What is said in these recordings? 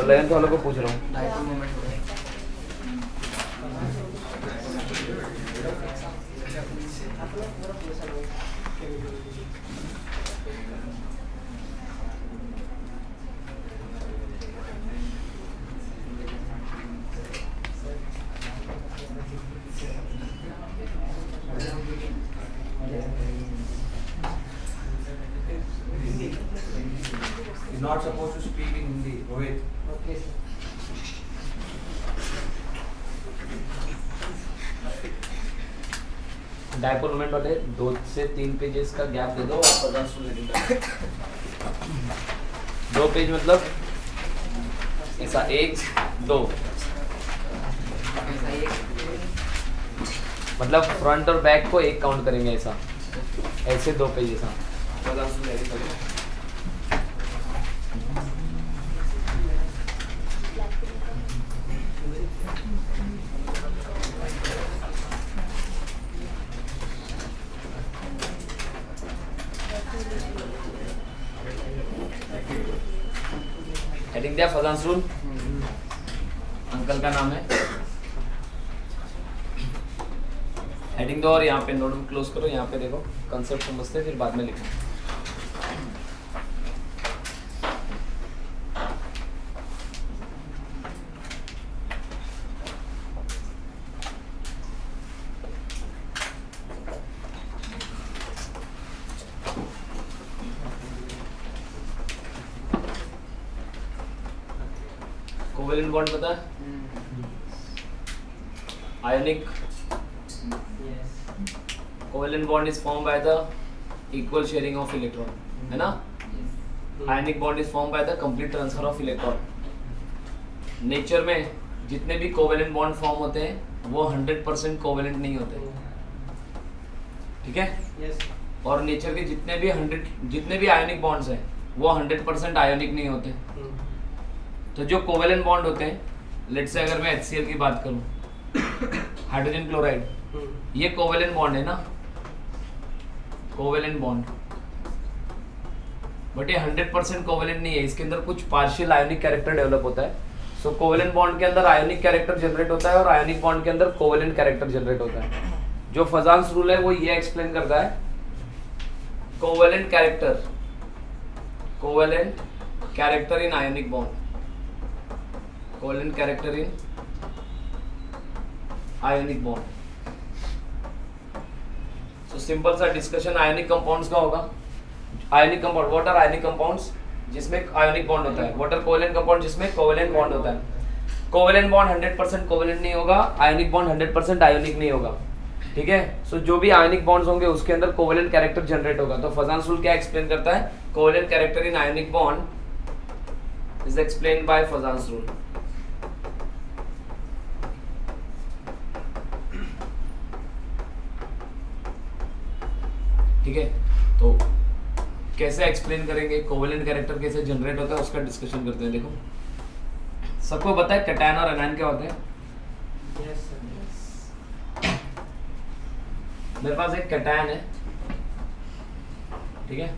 11th वालों को पूछ रहा हूँ। Not supposed to speak in Hindi. Rohit. Okay. Dipole moment वाले 2 से 3 पेजेस का गैप दे दो और 50 मिनट 2 पेज मतलब ऐसा 1 2 मतलब फ्रंट और बैक को एक काउंट करेंगे ऐसा ऐसे 2 पेज ऐसा 50 मिनट हेडिंग दिया फजान सुन अंकल का नाम है हेडिंग दो और यहाँ पे नोट क्लोज करो यहाँ पे देखो कंसेप्ट समझते फिर बाद में लिखो कोवेलेंट बॉन्ड पता है ionic covalent bond is form by the equal sharing of electron है ना ionic bond is form by the complete transfer of electron nature में जितने भी कोवेलेंट बॉन्ड फॉर्म होते हैं वो 100% कोवेलेंट नहीं होते ठीक है और नेचर के जितने भी आयनिक बॉन्ड्स हैं वो 100% आयोनिक नहीं होते तो जो कोवेलेंट बॉन्ड होते हैं लेट्स से अगर मैं HCl की बात करूं हाइड्रोजन क्लोराइड ये कोवेलेंट बॉन्ड है ना कोवेलेंट बॉन्ड बट ये 100% कोवेलेंट नहीं है इसके अंदर कुछ पार्शियल आयोनिक कैरेक्टर डेवलप होता है सो कोवेलेंट बॉन्ड के अंदर आयोनिक कैरेक्टर जनरेट होता है और आयोनिक बॉन्ड के अंदर कोवेलेंट कैरेक्टर जनरेट होता है जो फजान्स रूल है वो ये एक्सप्लेन करता है covalent character in ionic bond covalent character in ionic bond so simple सा डिस्कशन आयोनिक कंपाउंड्स का होगा ionic compound what are ionic compounds जिसमें आयोनिक बॉन्ड होता है व्हाट आर कोवेलेंट कंपाउंड जिसमें कोवेलेंट बॉन्ड होता है कोवेलेंट बॉन्ड 100% कोवेलेंट नहीं होगा आयोनिक बॉन्ड 100% आयोनिक नहीं होगा ठीक है सो जो भी आयोनिक बॉन्ड्स होंगे उसके अंदर कोवेलेंट कैरेक्टर जनरेट होगा तो फजान्स रूल क्या एक्सप्लेन करता है covalent character in ionic bond is explained bye फजान्स rule ठीक है तो कैसे एक्सप्लेन करेंगे कोवेलेंट कैरेक्टर कैसे जनरेट होता है उसका डिस्कशन करते हैं देखो सबको पता है कैटायन और एनायन क्या होते हैं मेरे पास एक कैटायन है ठीक है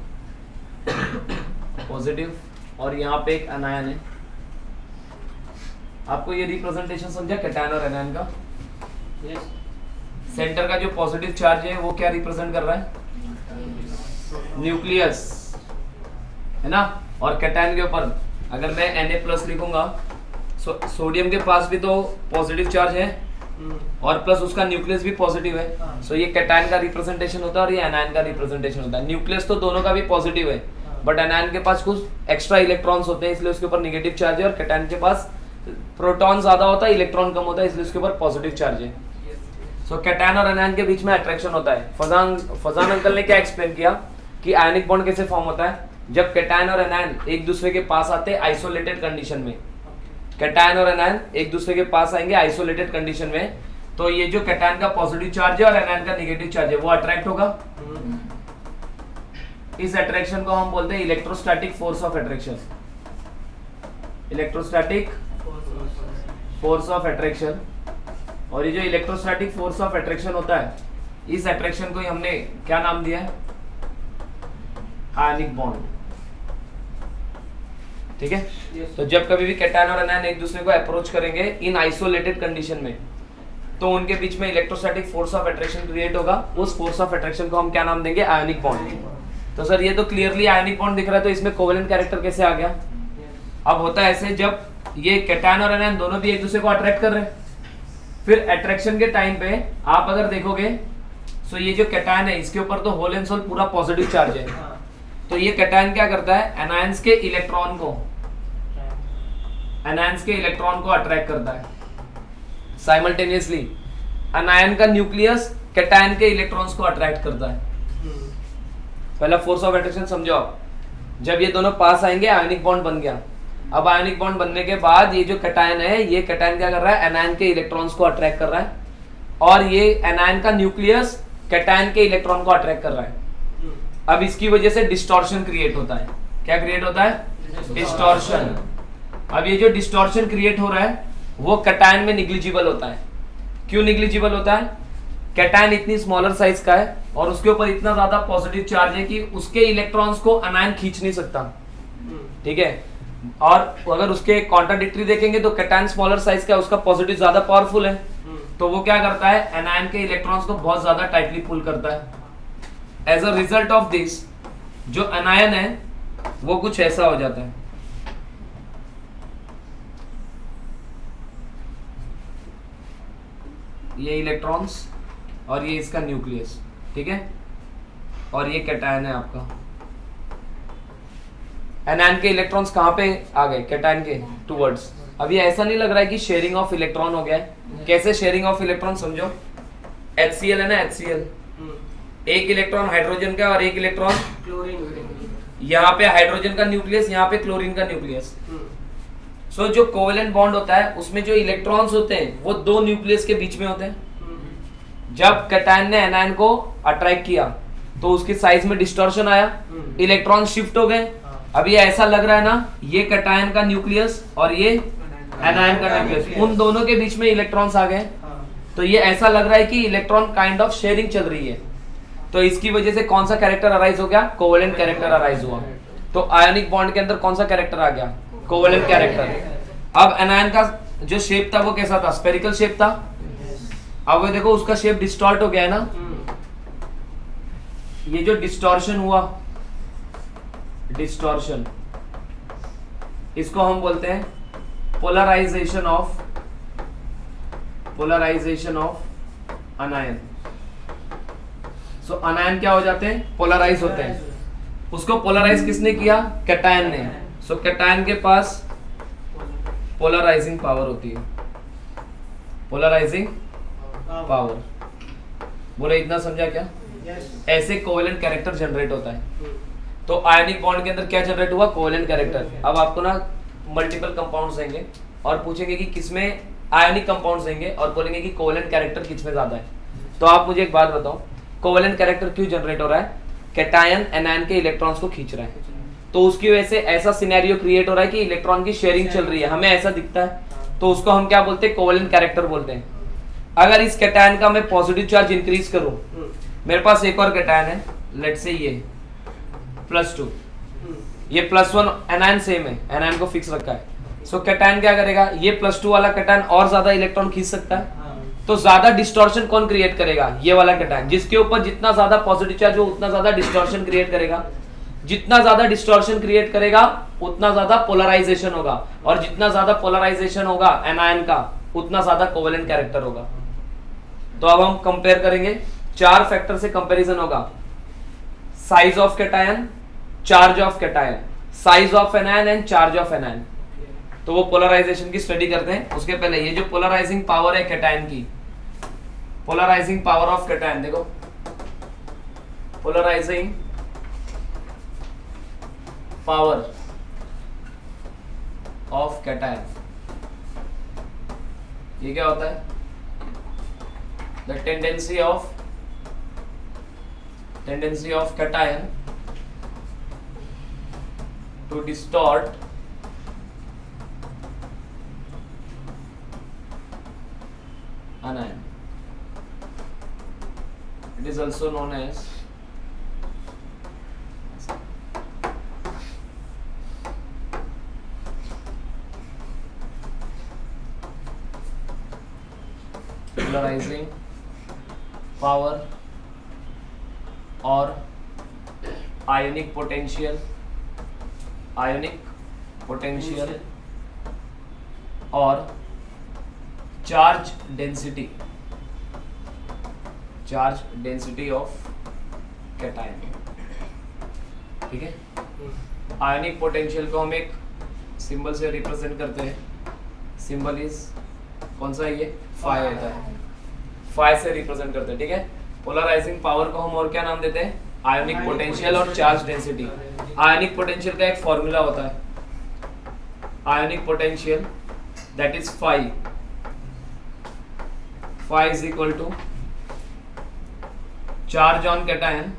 पॉजिटिव और यहाँ पे एक एनायन है आपको ये रिप्रेजेंटेशन समझा कैटायन और एनायन का सेंटर का जो पॉजिटिव चार्ज है वो क्या रिप्रेजेंट कर रहा है न्यूक्लियस है ना, और कैटायन के ऊपर अगर मैं Na+ लिखूंगा, सोडियम के पास भी तो पॉजिटिव चार्ज है और प्लस उसका न्यूक्लियस भी पॉजिटिव है, सो ये कैटायन का रिप्रेजेंटेशन होता है और ये एनायन का रिप्रेजेंटेशन होता है। न्यूक्लियस तो दोनों का भी पॉजिटिव है, बट एनायन के पास कुछ एक्स्ट्रा इलेक्ट्रॉन्स होते हैं, इसलिए उसके ऊपर नेगेटिव चार्ज है, और कैटायन के पास प्रोटॉन ज्यादा होता है, इलेक्ट्रॉन कम होता है, इसलिए उसके ऊपर पॉजिटिव चार्ज है। सो कैटायन और एनायन के बीच में अट्रैक्शन होता है। फजान अंकल ने क्या एक्सप्लेन किया कि आयनिक बॉन्ड कैसे फॉर्म होता है, जब कैटायन और एनायन एक दूसरे के पास आते हैं आइसोलेटेड कंडीशन में। कैटायन और एनायन एक दूसरे के पास आएंगे आइसोलेटेड कंडीशन में, तो ये जो कैटायन का पॉजिटिव चार्ज है और एनायन का नेगेटिव चार्ज है वो अट्रैक्ट होगा। इस अट्रैक्शन को हम बोलते हैं electrostatic force of attraction. Electrostatic force of attraction. और ये जो इलेक्ट्रोस्टैटिक फोर्स ऑफ अट्रैक्शन होता है, इस अट्रैक्शन को ही हमने क्या नाम दिया है, आयनिक बॉन्ड। ठीक है, तो जब कभी भी कैटायन और एनायन एक दूसरे को अप्रोच करेंगे इन आइसोलेटेड कंडीशन में, तो उनके बीच में electrostatic force of attraction create होगा। उस फोर्स ऑफ अट्रैक्शन को हम क्या नाम देंगे, आयनिक बॉन्ड। तो सर ये तो क्लियरली आयनिक बॉन्ड दिख रहा है, तो इसमें कोवेलेंट कैरेक्टर कैसे आ गया? अब होता है ऐसे, जब ये कैटायन और एनायन दोनों भी एक दूसरे को अट्रैक्ट कर रहे हैं, फिर अट्रैक्शन के टाइम पे आप अगर देखोगे, सो ये जो कैटायन है इसके ऊपर तो होल एंड सोल पूरा पॉजिटिव चार्ज है, तो ये कैटायन क्या करता है, एनायंस के इलेक्ट्रॉन को अट्रैक्ट करता है साइमल्टेनियसली। एनायन का न्यूक्लियस कैटायन के इलेक्ट्रॉन्स को अट्रैक्ट करता है। पहला फोर्स ऑफ अट्रैक्शन समझो आप, जब ये दोनों पास आएंगे आयनिक बॉन्ड बन गया। अब आयनिक बॉन्ड बनने के बाद ये जो कैटायन है, ये कैटायन क्या कर रहा है, एनायन के इलेक्ट्रॉन्स को अट्रैक्ट कर रहा है, और ये एनायन का न्यूक्लियस कैटायन के इलेक्ट्रॉन को अट्रैक्ट कर रहा है। अब इसकी वजह से डिस्टॉर्शन क्रिएट होता है। क्या क्रिएट होता है, डिस्टॉर्शन। अब ये जो डिस्टॉर्शन क्रिएट हो रहा है वो कैटायन में निग्लिजिबल होता है। क्यों निग्लिजिबल होता है, कैटायन इतनी स्मॉलर साइज का है और उसके ऊपर इतना ज्यादा पॉजिटिव चार्ज है कि उसके इलेक्ट्रॉन्स को एनायन खींच नहीं सकता। ठीक है, और अगर उसके कॉन्ट्राडिक्टरी देखेंगे तो कैटायन स्मॉलर साइज का है, उसका पॉजिटिव ज्यादा पावरफुल है, तो वो क्या करता है, एनायन के इलेक्ट्रॉन्स को बहुत ज्यादा टाइटली पुल करता है। As a result of this जो एनायन है वो कुछ ऐसा हो जाता है। ये इलेक्ट्रॉन्स और ये इसका न्यूक्लियस, ठीक है, और ये कैटायन है आपका। एनायन के इलेक्ट्रॉन्स कहाँ पे आ गए, कैटायन के टुवर्ड्स। अब ये ऐसा नहीं लग रहा है कि शेयरिंग ऑफ इलेक्ट्रॉन हो गया है। कैसे शेयरिंग ऑफ इलेक्ट्रॉन समझो, HCl है ना, HCl, एक इलेक्ट्रॉन हाइड्रोजन का और एक इलेक्ट्रॉन क्लोरीन। यहाँ पे हाइड्रोजन का न्यूक्लियस, यहाँ पे क्लोरीन का न्यूक्लियस। सो जो कोवेलेंट बॉन्ड होता है उसमें जो इलेक्ट्रॉन्स होते हैं वो दो न्यूक्लियस के बीच में होते हैं। जब कैटायन ने एनायन को अट्रैक्ट किया तो उसकी साइज में डिस्टॉर्शन आया, इलेक्ट्रॉन शिफ्ट हो गए। अब ये ऐसा लग रहा है ना, ये कैटायन का न्यूक्लियस और ये एनायन का न्यूक्लियस, उन दोनों के बीच में इलेक्ट्रॉन्स आ गए, तो ये ऐसा लग रहा है कि इलेक्ट्रॉन काइंड ऑफ शेयरिंग चल रही है। तो इसकी वजह से कौन सा कैरेक्टर अराइज हो गया, कोवेलेंट कैरेक्टर अराइज हुआ। तो आयनिक बॉन्ड के अंदर कौन सा कैरेक्टर आ गया, कोवेलेंट कैरेक्टर। अब एनायन का जो शेप था वो कैसा था, स्फेरिकल शेप था। अब वो देखो उसका शेप डिस्टॉर्ट हो गया है ना। ये जो डिस्टॉर्शन हुआ, डिस्टॉर्शन, इसको हम बोलते हैं पोलराइजेशन ऑफ अनायन। सो अनायन क्या हो जाते हैं, पोलराइज होते हैं। उसको पोलराइज किसने किया, कैटायन ने। सो कैटायन के पास पोलराइजिंग पावर होती है, पोलराइजिंग पावर। बोले इतना समझा क्या? ऐसे कोवेलेंट कैरेक्टर जनरेट होता है। तो आयनिक बॉन्ड के अंदर क्या जनरेट हुआ, कोवेलेंट कैरेक्टर। अब आपको ना मल्टीपल कंपाउंड्स देंगे और पूछेंगे कि किसमें आयनिक कंपाउंड्स देंगे और बोलेंगे कि कोवेलेंट कैरेक्टर किसमें ज्यादा है। तो आप मुझे एक बात बताओ, कोवेलेंट कैरेक्टर क्यों जनरेट हो रहा है, कैटायन एनायन के इलेक्ट्रॉन्स को खींच रहा है, तो उसकी वजह से ऐसा सिनेरियो क्रिएट हो रहा है कि इलेक्ट्रॉन की शेयरिंग चल रही है, हमें ऐसा दिखता है, तो उसको हम क्या बोलते हैं, कोवेलेंट कैरेक्टर बोलते हैं। अगर इस कैटायन का मैं पॉजिटिव चार्ज इंक्रीज करूं, मेरे पास एक और कैटायन है, लेट्स से ये +2, ये +1 एनायन सेम है, एनायन को फिक्स रखा है। सो कैटायन क्या करेगा, ये +2 वाला कैटायन और ज्यादा इलेक्ट्रॉन खींच सकता है, तो ज्यादा डिस्टॉर्शन कौन क्रिएट करेगा, ये वाला कैटायन। जिसके ऊपर जितना ज्यादा पॉजिटिव चार्ज हो उतना ज्यादा डिस्टॉर्शन क्रिएट करेगा। जितना ज्यादा डिस्टॉर्शन क्रिएट करेगा उतना ज्यादा पोलराइजेशन होगा, और जितना ज्यादा पोलराइजेशन होगा एनायन का उतना ज्यादा कोवेलेंट कैरेक्टर होगा। तो अब हम कंपेयर करेंगे, 4 फैक्टर से कंपैरिजन होगा। Size of cation, charge of cation, size of anion and charge of anion. तो वो पोलराइजेशन की स्टडी करते हैं। उसके पहले ये जो पोलराइजिंग पावर है कैटायन की, पोलराइजिंग पावर ऑफ कैटायन देखो, पोलराइजिंग पावर ऑफ कैटायन, ये क्या होता है? The tendency of cation to distort anion. It is also known as polarizing power or ionic potential or charge density of cation। ठीक है, ionic potential को हम एक सिंबल से रिप्रेजेंट करते हैं। सिंबल इज कौन सा है? ये फाई होता है, फाई से रिप्रेजेंट करते हैं। ठीक है, पोलराइजिंग पावर को हम और क्या नाम देते हैं? आयनिक पोटेंशियल और चार्ज डेंसिटी। आयनिक पोटेंशियल का एक फॉर्मूला होता है, ionic potential that is phi is equal to charge on cation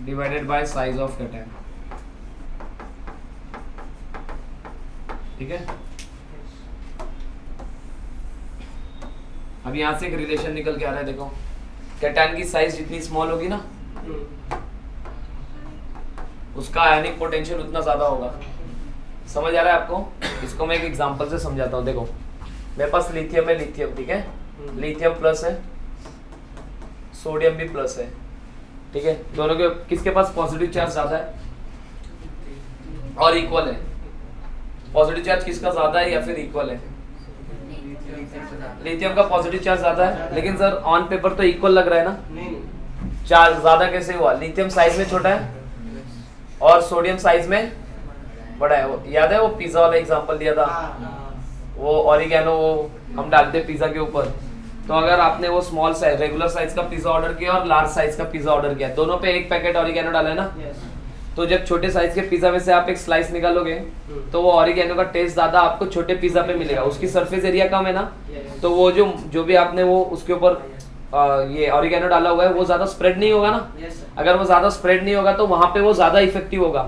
divided by size of cation। ठीक है, अब यहां से एक रिलेशन निकल के आ रहा है। देखो, कैटायन की साइज जितनी स्मॉल होगी ना, उसका आयनिक पोटेंशियल उतना ज्यादा होगा। समझ आ रहा है आपको? इसको मैं एक एग्जांपल से समझाता हूँ। देखो, मेरे पास लिथियम है, लिथियम ठीक है, लिथियम प्लस है, सोडियम भी प्लस है। ठीक है, दोनों के किसके पास पॉजिटिव चार्ज ज्यादा है और इक्वल है? पॉजिटिव चार्ज किसका ज्यादा है या फिर इक्वल है? लिथियम का पॉजिटिव चार्ज ज्यादा है, लेकिन सर ऑन पेपर तो इक्वल लग रहा है ना। चार्ज ज्यादा कैसे हुआ? लिथियम साइज में छोटा है और सोडियम साइज में बड़ा है। वो याद है, वो पिज्जा वाला एग्जांपल दिया था, वो ऑरिगेनो वो हम डालते पिज्जा के ऊपर। तो अगर आपने वो स्मॉल साइज रेगुलर साइज का पिज्जा ऑर्डर किया और लार्ज साइज का पिज्जा ऑर्डर किया, दोनों पे एक पैकेट ऑरिगेनो डाला है ना। तो जब छोटे साइज के पिज्जा में से आप एक स्लाइस निकालोगे तो वो ऑरिगेनो का टेस्ट ज्यादा आपको छोटे पिज्जा पे मिलेगा, उसकी सरफेस एरिया कम है ना। तो वो जो भी आपने वो उसके ऊपर ये ऑरिगेनो डाला हुआ है वो ज्यादा स्प्रेड नहीं होगा ना। अगर वो ज्यादा स्प्रेड नहीं होगा तो वहां पे वो ज्यादा इफेक्टिव होगा,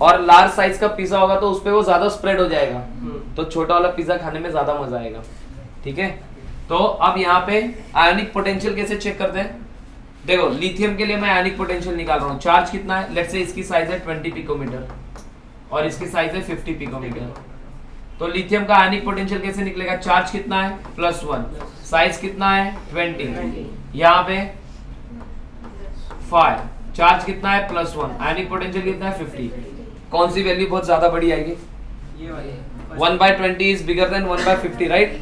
और लार्ज साइज का पिज्जा होगा तो उस पे वो ज्यादा स्प्रेड हो जाएगा, तो छोटा वाला पिज्जा खाने में ज्यादा मजा आएगा। ठीक है, तो अब यहाँ पे आयनिक पोटेंशियल कैसे चेक करते हैं? देखो, लिथियम के लिए मैं आयनिक पोटेंशियल निकाल रहा हूँ। चार्ज कितना है? लेट्स से इसकी साइज है 20 पिकोमीटर और इसकी साइज है 50 पिकोमीटर। तो लिथियम का आयनिक पोटेंशियल कैसे निकलेगा? चार्ज कितना है? +1, साइज कितना है? 20, यहाँ पे 5, चार्ज कितना है? +1, आयनिक पोटेंशियल कितना है? 50। कौन सी वैल्यू बहुत ज्यादा बड़ी आएगी? 1/20 इज बिगर देन 1/50, राइट?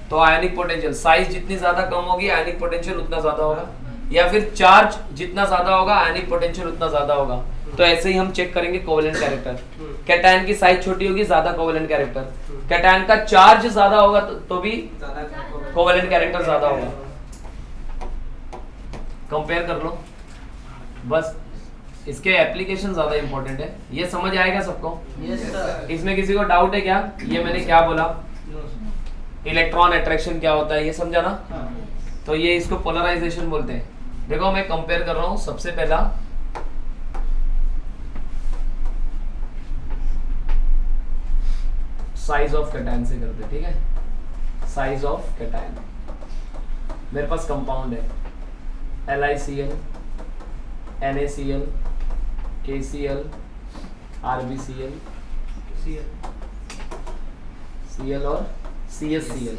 तो आयनिक पोटेंशियल, साइज जितनी ज्यादा कम होगी आयनिक पोटेंशियल उतना ज्यादा होगा, या फिर चार्ज जितना ज्यादा होगा आयनिक पोटेंशियल उतना ज्यादा होगा। तो ऐसे ही हम चेक करेंगे कोवेलेंट कैरेक्टर। कैटायन की साइज छोटी होगी, ज्यादा कोवेलेंट कैरेक्टर। कैटायन का चार्ज ज्यादा होगा तो भी कोवेलेंट कैरेक्टर ज्यादा होगा। कंपेयर कर लो बस, इसके एप्लीकेशन ज्यादा इंपॉर्टेंट है। ये समझ आएगा सबको? इसमें किसी को डाउट है क्या? ये मैंने क्या बोला, इलेक्ट्रॉन अट्रैक्शन क्या होता है, ये समझा ना? तो ये इसको पोलराइजेशन बोलते हैं। देखो, मैं कंपेयर कर रहा हूं। सबसे पहला साइज ऑफ कैटायन से करते हैं। ठीक है, साइज ऑफ कैटायन। मेरे पास कंपाउंड है LiCl, NaCl, KCl, RbCl, Cl और CsCl।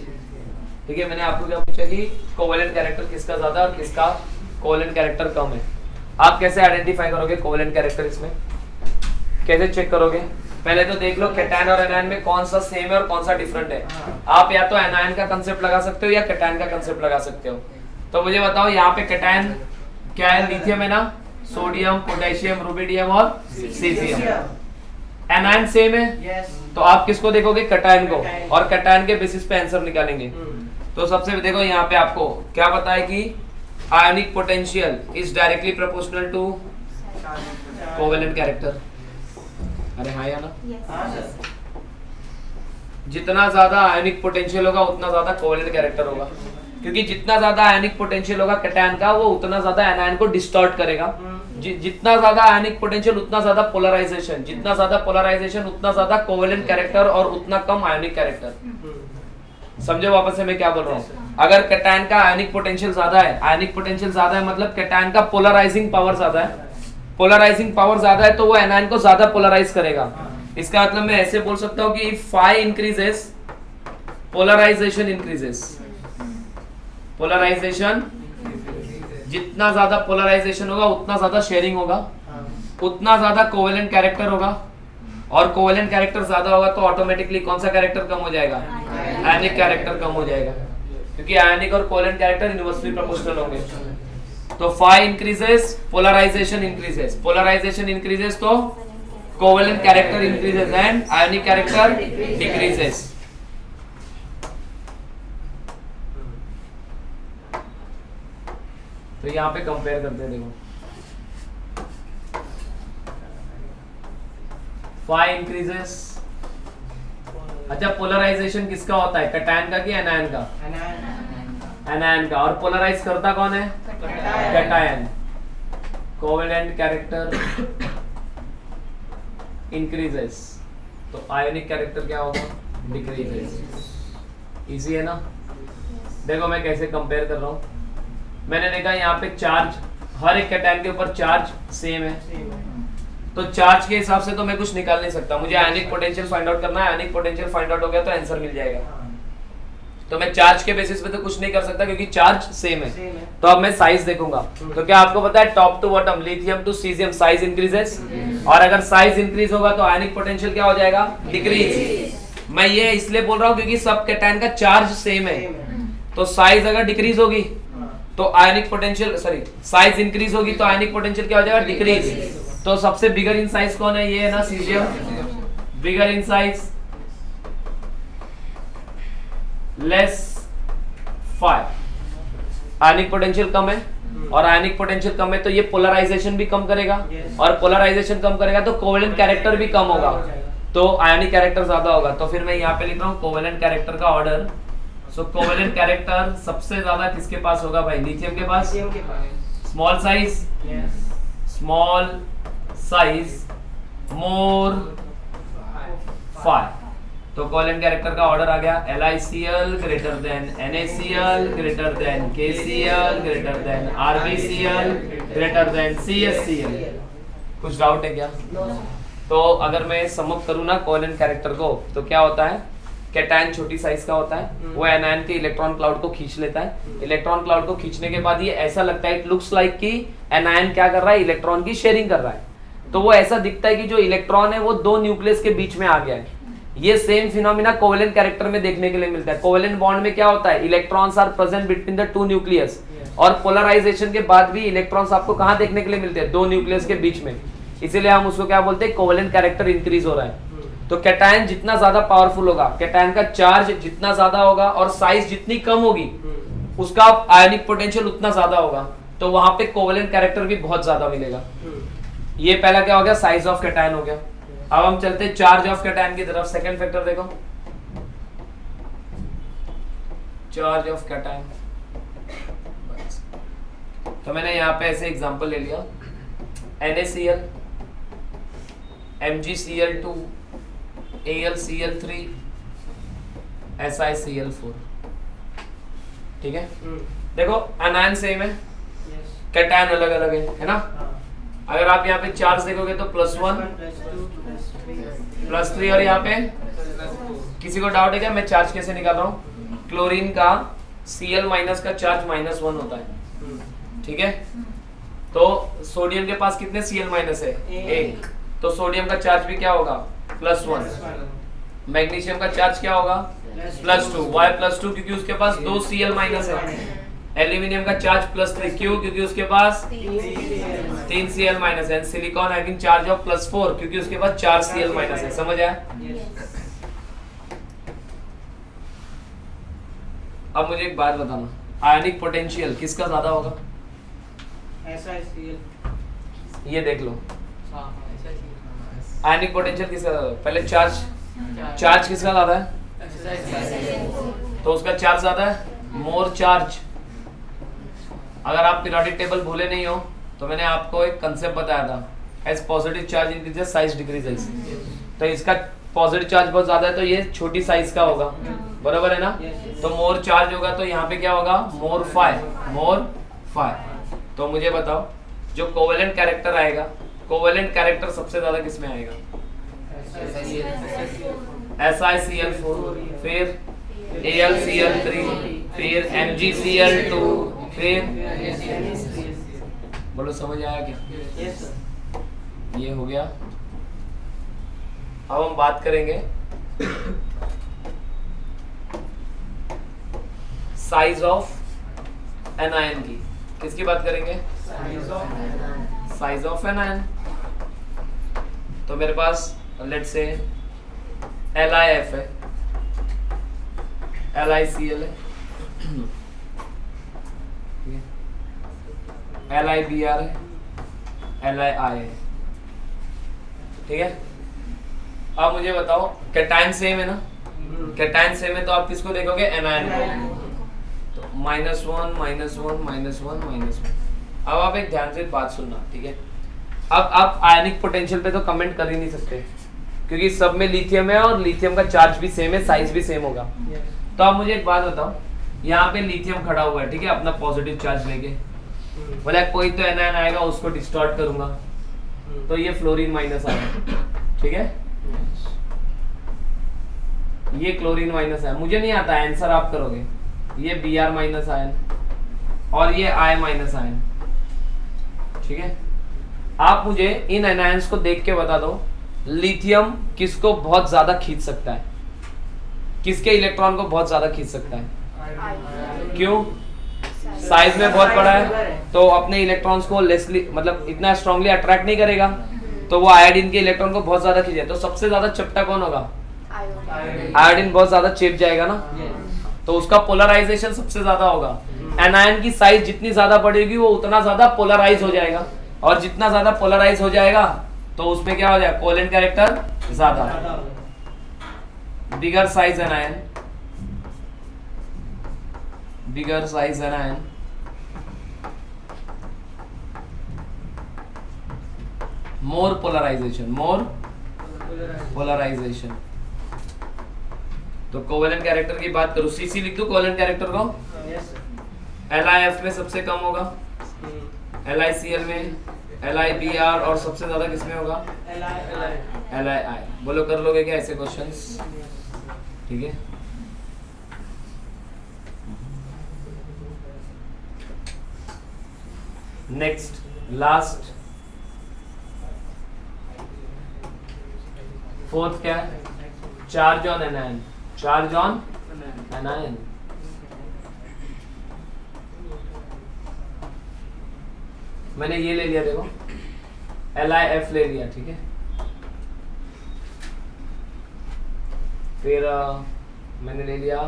ठीक है, मैंने आपको क्या पूछा कि कोवेलेंट कैरेक्टर किसका ज्यादा और किसका कोवेलेंट कैरेक्टर कम है। आप कैसे आइडेंटिफाई करोगे कोवेलेंट कैरेक्टर इसमें? कैसे चेक करोगे? पहले तो देख लो कैटायन और एनायन में कौन सा सेम है और कौन सा डिफरेंट है। आप या तो एनायन का कंसेप्ट लगा सकते हो या कैटायन का कंसेप्ट लगा सकते हो। तो मुझे बताओ यहाँ पे कैटायन क्या है? लिथियम है ना, सोडियम, पोटेशियम, रुबिडियम और सीजियम। एनायन सेम है, तो आप किसको देखोगे? कैटायन को, और कैटायन के बेसिस पे आंसर निकालेंगे। तो सबसे देखो यहाँ पे आपको क्या पता है कि ionic potential is directly proportional to covalent character. अरे हाँ या ना? जितना ज्यादा आयनिक पोटेंशियल होगा उतना ज्यादा कोवेलेंट कैरेक्टर होगा, क्योंकि जितना ज्यादा आयनिक पोटेंशियल होगा कैटायन का वो उतना ज्यादा एनायन को डिस्टॉर्ट करेगा। जितना ज्यादा आयनिक पोटेंशियल उतना ज्यादा पोलराइजेशन, जितना ज्यादा पोलराइजेशन उतना ज्यादा कोवेलेंट कैरेक्टर और उतना कम आयनिक कैरेक्टर। समझो वापस से मैं क्या बोल रहा हूँ? अगर कैटायन का आयनिक पोटेंशियल ज्यादा है, आयनिक पोटेंशियल ज्यादा है मतलब कैटायन का पोलराइजिंग पावर ज्यादा है, पोलराइजिंग पावर ज्यादा है तो वो एनायन को ज्यादा पोलराइज करेगा। इसका मतलब मैं ऐसे बोल सकता हूँ कि phi increases polarisation increases. Polarisation, जितना ज्यादा पोलराइजेशन होगा उतना ज्यादा शेयरिंग होगा, उतना ज्यादा कोवेलेंट कैरेक्टर होगा, और कोवेलेंट कैरेक्टर ज्यादा होगा तो ऑटोमेटिकली कौन सा कैरेक्टर कम हो जाएगा? आयनिक कैरेक्टर कम हो जाएगा, क्योंकि आयनिक और कोवेलेंट कैरेक्टर इनवर्सली प्रोपोर्शनल होंगे। तो phi increases, polarisation increases, polarisation increases तो covalent character increases and ionic character decreases. तो यहाँ पे कंपेयर करते हैं, देखो फाई इंक्रीजेस। अच्छा, पोलराइजेशन किसका होता है? कैटायन का कि एनायन का? एनायन का। और पोलराइज करता कौन है? कैटायन। कोवेलेंट कैरेक्टर इंक्रीजेस तो आयनिक कैरेक्टर क्या होगा? डिक्रीजेस। इजी है ना? देखो मैं कैसे कंपेयर कर रहा हूँ। मैंने देखा यहाँ पे चार्ज, हर एक कैटायन के ऊपर चार्ज सेम है, तो चार्ज के हिसाब से तो मैं कुछ निकाल नहीं सकता। मुझे आयनिक पोटेंशियल फाइंड आउट करना है, आयनिक पोटेंशियल फाइंड आउट हो गया तो आंसर मिल जाएगा। तो मैं चार्ज के बेसिस पे तो कुछ नहीं कर सकता क्योंकि चार्ज सेम है। तो अब मैं साइज देखूंगा। तो क्या आपको पता है top to bottom, lithium to caesium size increases, और अगर साइज इंक्रीज होगा तो आयनिक पोटेंशियल क्या हो जाएगा? डिक्रीज। मैं ये इसलिए बोल रहा हूँ क्योंकि सब कैटायन का चार्ज सेम है, तो साइज अगर डिक्रीज होगी तो आयनिक पोटेंशियल, सॉरी साइज इंक्रीज होगी तो आयनिक पोटेंशियल क्या हो जाएगा? डिक्रीज। तो सबसे बिगर इन साइज कौन है? ये है ना, caesium. Bigger in size, less phi, ionic potential कम है, और आयनिक पोटेंशियल कम है तो ये पोलराइजेशन भी कम करेगा, और पोलराइजेशन कम करेगा तो कोवेलेंट कैरेक्टर भी कम होगा, तो आयनिक कैरेक्टर ज्यादा होगा। तो फिर मैं यहाँ पे लिख रहा हूँ कोवेलेंट कैरेक्टर का ऑर्डर। सो कोवेलेंट कैरेक्टर सबसे ज्यादा किसके पास होगा भाई? लिथियम के पास। स्मॉल साइज, स्मॉल साइज, मोर फायर। तो कोवेलेंट कैरेक्टर का ऑर्डर आ गया LiCl greater than NaCl greater than KCl greater than RbCl greater than CSCl। कुछ डाउट है क्या? तो अगर मैं सम अप करूँ ना कोवेलेंट कैरेक्टर को, तो क्या होता है? कैटायन छोटी साइज का होता है, वो एनायन के इलेक्ट्रॉन क्लाउड को खींच लेता है। इलेक्ट्रॉन क्लाउड को खींचने के बाद ये ऐसा लगता है, इट लुक्स लाइक कि एनायन क्या कर रहा है? इलेक्ट्रॉन की शेयरिंग कर रहा है। तो वो ऐसा दिखता है कि जो इलेक्ट्रॉन है वो दो न्यूक्लियस के बीच में आ गया है। ये सेम फिनोमिना कोवेलेंट कैरेक्टर में देखने के लिए मिलता है। कोवेलेंट बॉन्ड में क्या होता है? Electrons are present between the two nucleus, और पोलराइजेशन के बाद भी इलेक्ट्रॉन्स आपको कहाँ देखने के लिए मिलते हैं? दो न्यूक्लियस के बीच में। इसीलिए हम उसको क्या बोलते हैं? कोवेलेंट कैरेक्टर इंक्रीज हो रहा है। तो कैटायन जितना ज्यादा पावरफुल होगा, कैटायन का चार्ज जितना ज्यादा होगा और साइज जितनी कम होगी, उसका आयनिक पोटेंशियल उतना ज्यादा होगा, तो वहां पे कोवेलेंट कैरेक्टर भी बहुत ज्यादा मिलेगा। ये पहला क्या हो गया? साइज ऑफ कैटायन हो गया। अब हम चलते हैं चार्ज ऑफ कैटायन की तरफ। सेकंड फैक्टर देखो, चार्ज ऑफ कैटायन। तो मैंने यहाँ पे ऐसे एग्जांपल ले लिया, NaCl, MgCl2, AlCl3, SiCl4। ठीक है? देखो अनायन सेम है, कैटायन अलग अलग है ना? अगर आप यहाँ पे चार्ज देखोगे तो +1, +3, और यहाँ पे किसी को डाउट है क्या मैं चार्ज कैसे निकाल रहा हूँ? क्लोरीन का Cl- का चार्ज -1 होता है। ठीक है? तो सोडियम के पास कितने Cl माइनस है? एक। तो सोडियम का चार्ज भी क्या होगा? +1। मैग्नीशियम का चार्ज क्या होगा? +2। वाई +2? क्योंकि उसके पास 2 Cl माइनस है। एल्यूमिनियम का चार्ज +3, क्यों? क्योंकि उसके पास 3 Cl माइनस है। सिलिकॉन हैविंग चार्ज ऑफ +4, क्योंकि उसके पास 4 Cl माइनस है। समझ आया? अब मुझे एक बात बताना, आयनिक पोटेंशियल किसका ज्यादा होगा? ये देख लो, आयनिक पोटेंशियल किसका ज्यादा? पहले चार्ज किसका ज्यादा है? तो उसका चार्ज ज्यादा है, मोर चार्ज। अगर आप पीरियोडिक टेबल भूले नहीं हो तो मैंने आपको एक कंसेप्ट बताया था, as positive charge increases size decreases. तो इसका पॉजिटिव चार्ज बहुत ज्यादा है तो ये छोटी साइज का होगा, बराबर है ना? तो मोर चार्ज होगा तो यहाँ पे क्या होगा? मोर फाई। तो मुझे बताओ, जो कोवेलेंट कैरेक्टर आएगा, कोवेलेंट कैरेक्टर सबसे ज्यादा किस में आएगा? SiCl4, फिर AlCl3, फिर MgCl2, फिर बोलो, समझ आया क्या? ये हो गया। अब हम बात करेंगे साइज ऑफ एनायन की। किसकी बात करेंगे? Size of anion. तो मेरे पास लेट्स से LiF है, LiCl है, LiBr है, Li है, ठीक है? अब मुझे बताओ, कैटायन सेम है ना? कैटायन सेम है तो आप किसको देखोगे? एनायन को। तो -1 -1 -1 -1। अब आप एक ध्यान से बात सुनना, ठीक है? अब आप आयनिक पोटेंशियल पे तो कमेंट कर ही नहीं सकते क्योंकि सब में लिथियम है और लिथियम का चार्ज भी सेम है, साइज भी सेम होगा। तो आप मुझे एक बात बताओ, यहाँ पे लिथियम खड़ा हुआ है, ठीक है, अपना पॉजिटिव चार्ज लेके। बोला कोई तो एनायन आएगा, उसको डिस्टॉर्ट करूंगा, तो ये फ्लोरीन माइनस आएगा, ठीक है? ये क्लोरीन माइनस है, मुझे नहीं आता, आंसर आप करोगे। ये Br माइनस आयन और ये I माइनस आयन, ठीक है? आप मुझे इन एनायंस को देख के बता दो, लिथियम किसको बहुत ज्यादा खींच सकता है? किसके इलेक्ट्रॉन को बहुत ज्यादा खींच सकता है? क्यों? साइज में बहुत बड़ा है तो अपने इलेक्ट्रॉन्स को लेसली, मतलब इतना स्ट्रांगली अट्रैक्ट नहीं करेगा, तो वो आयोडीन के इलेक्ट्रॉन को बहुत ज्यादा खींचे। तो सबसे ज्यादा चपटा कौन होगा? आयोडीन बहुत ज्यादा चिप जाएगा ना, तो उसका पोलराइजेशन सबसे ज्यादा होगा। एनायन की साइज जितनी ज्यादा बढ़ेगी वो उतना ज्यादा पोलराइज हो जाएगा, और जितना ज्यादा पोलराइज हो जाएगा तो उसमें क्या हो जाएगा? कोवेलेंट कैरेक्टर ज्यादा। Bigger size anion, bigger size anion more polarisation, तो कोवेलेंट कैरेक्टर की बात करूं, CC लिख दो कोवेलेंट कैरेक्टर को। LiF में सबसे कम होगा, LiCl में, LiBr, और सबसे ज्यादा किसमें होगा? Li। बोलो, कर लोगे क्या ऐसे क्वेश्चंस? ठीक है, नेक्स्ट लास्ट फोर्थ क्या है? Charge on anion, charge on anion. मैंने ये ले लिया, देखो LiF ले लिया, ठीक है? फिर मैंने ले लिया